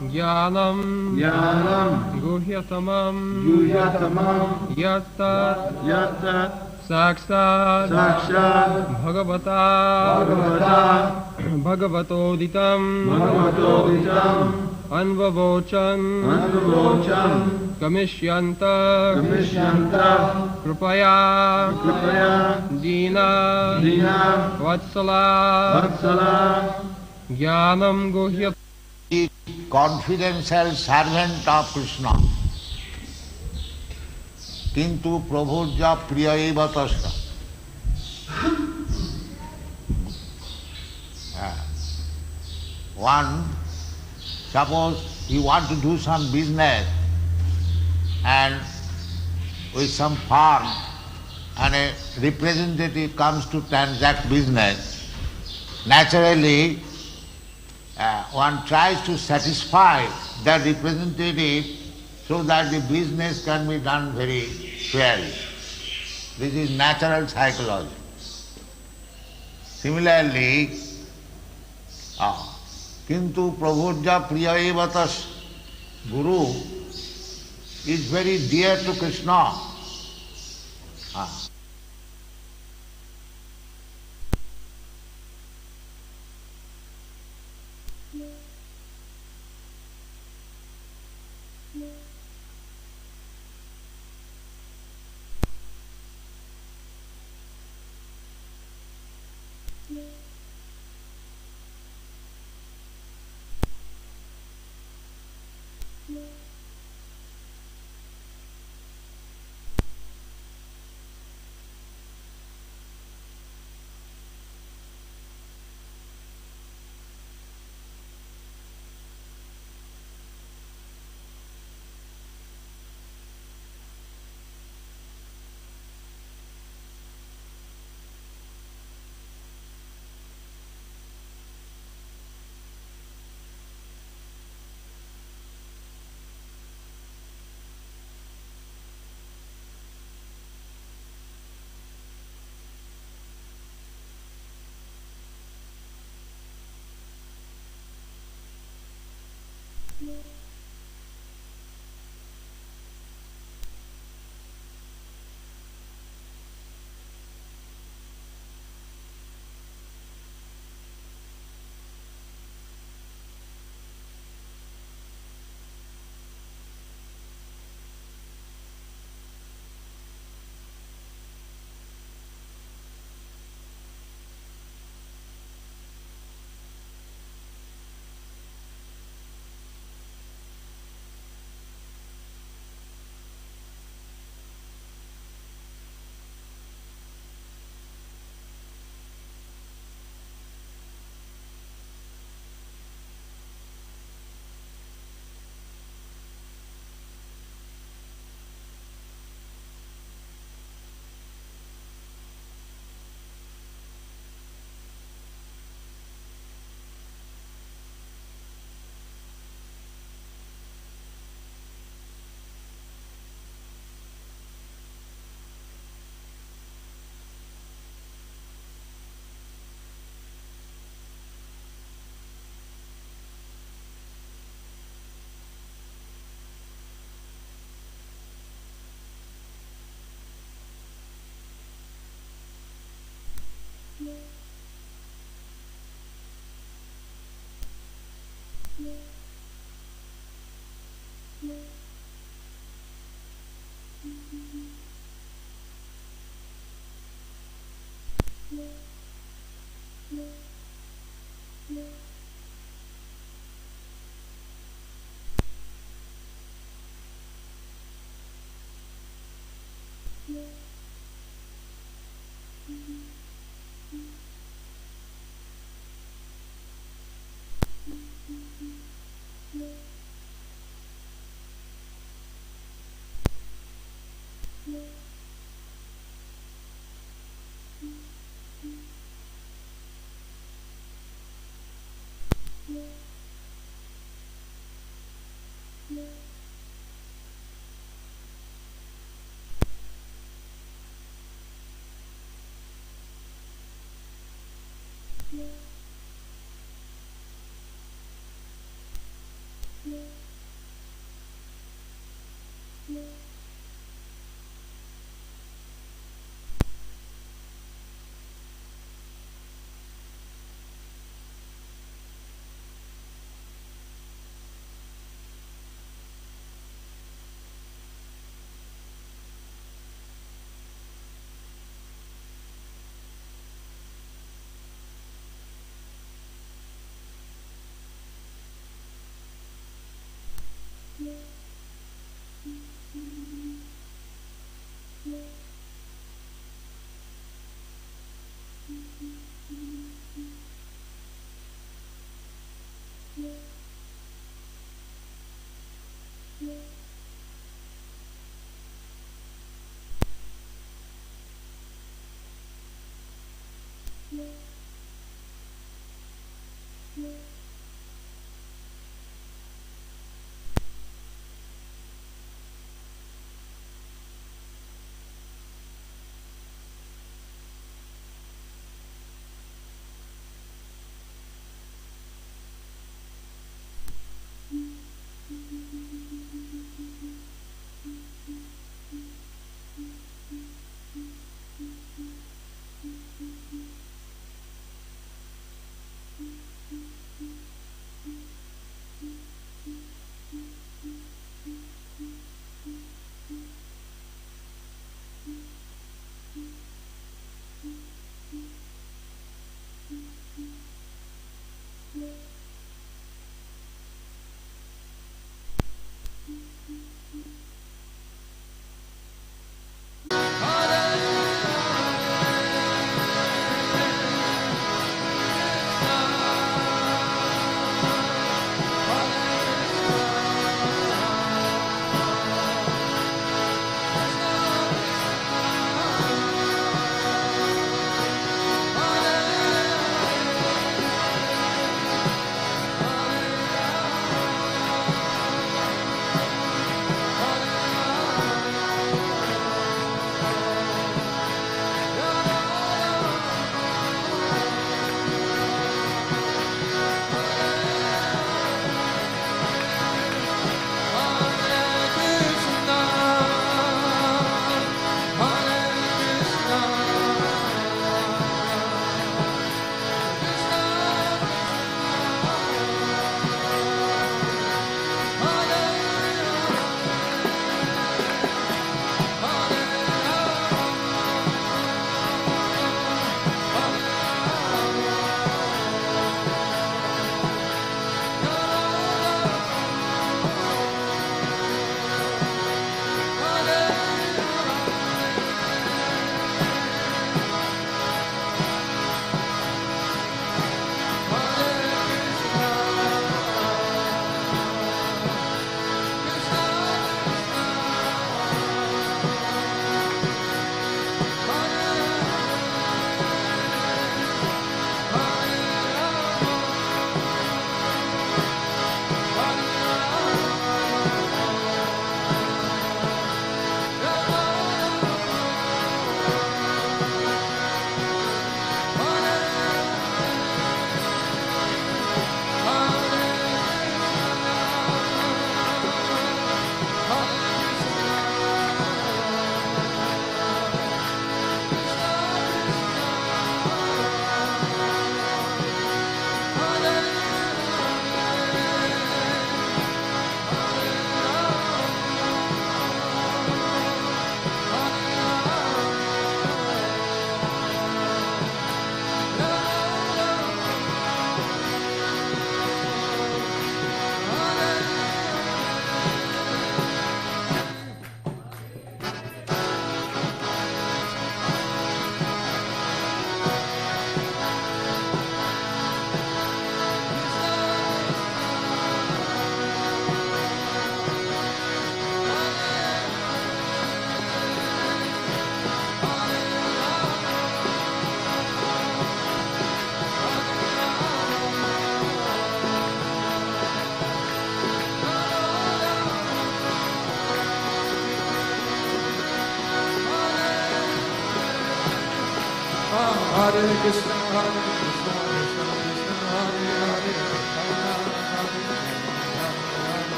Jnanam guhyatamam yattat saksat bhagavato-ditam anvavochan gamishyanta kripaya dina vatsala jnanam guhyatamam. Confidential servant of Krishna, kintu prabhurja priyaiva tasya. One, suppose you want to do some business and with some firm and a representative comes to transact business, naturally one tries to satisfy that representative so that the business can be done very fairly. This is natural psychology. Similarly, kintu prabhurja priyaivatas, Guru is very dear to Krishna.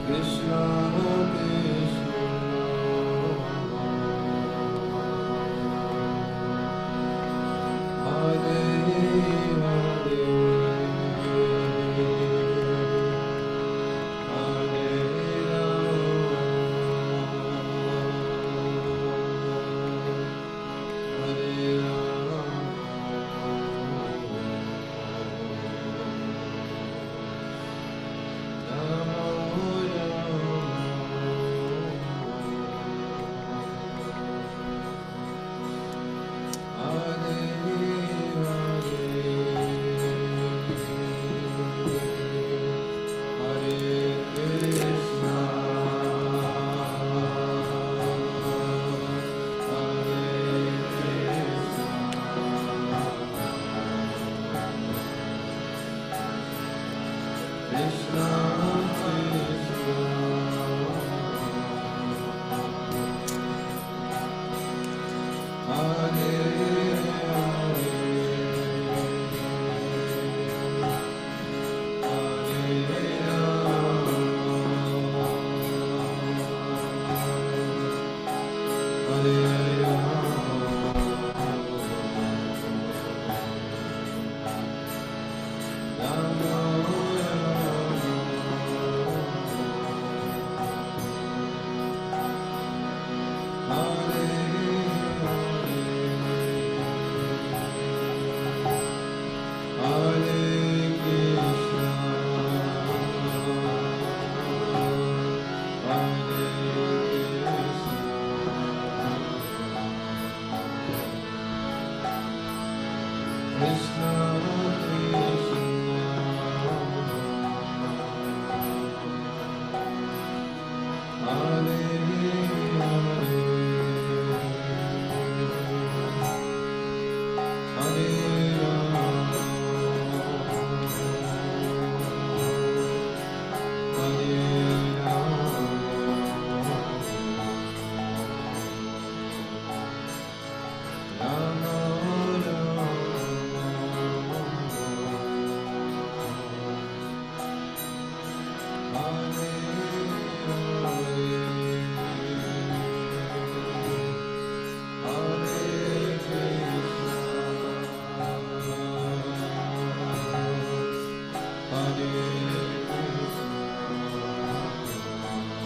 Krishna Krishna Hare Hare Krishna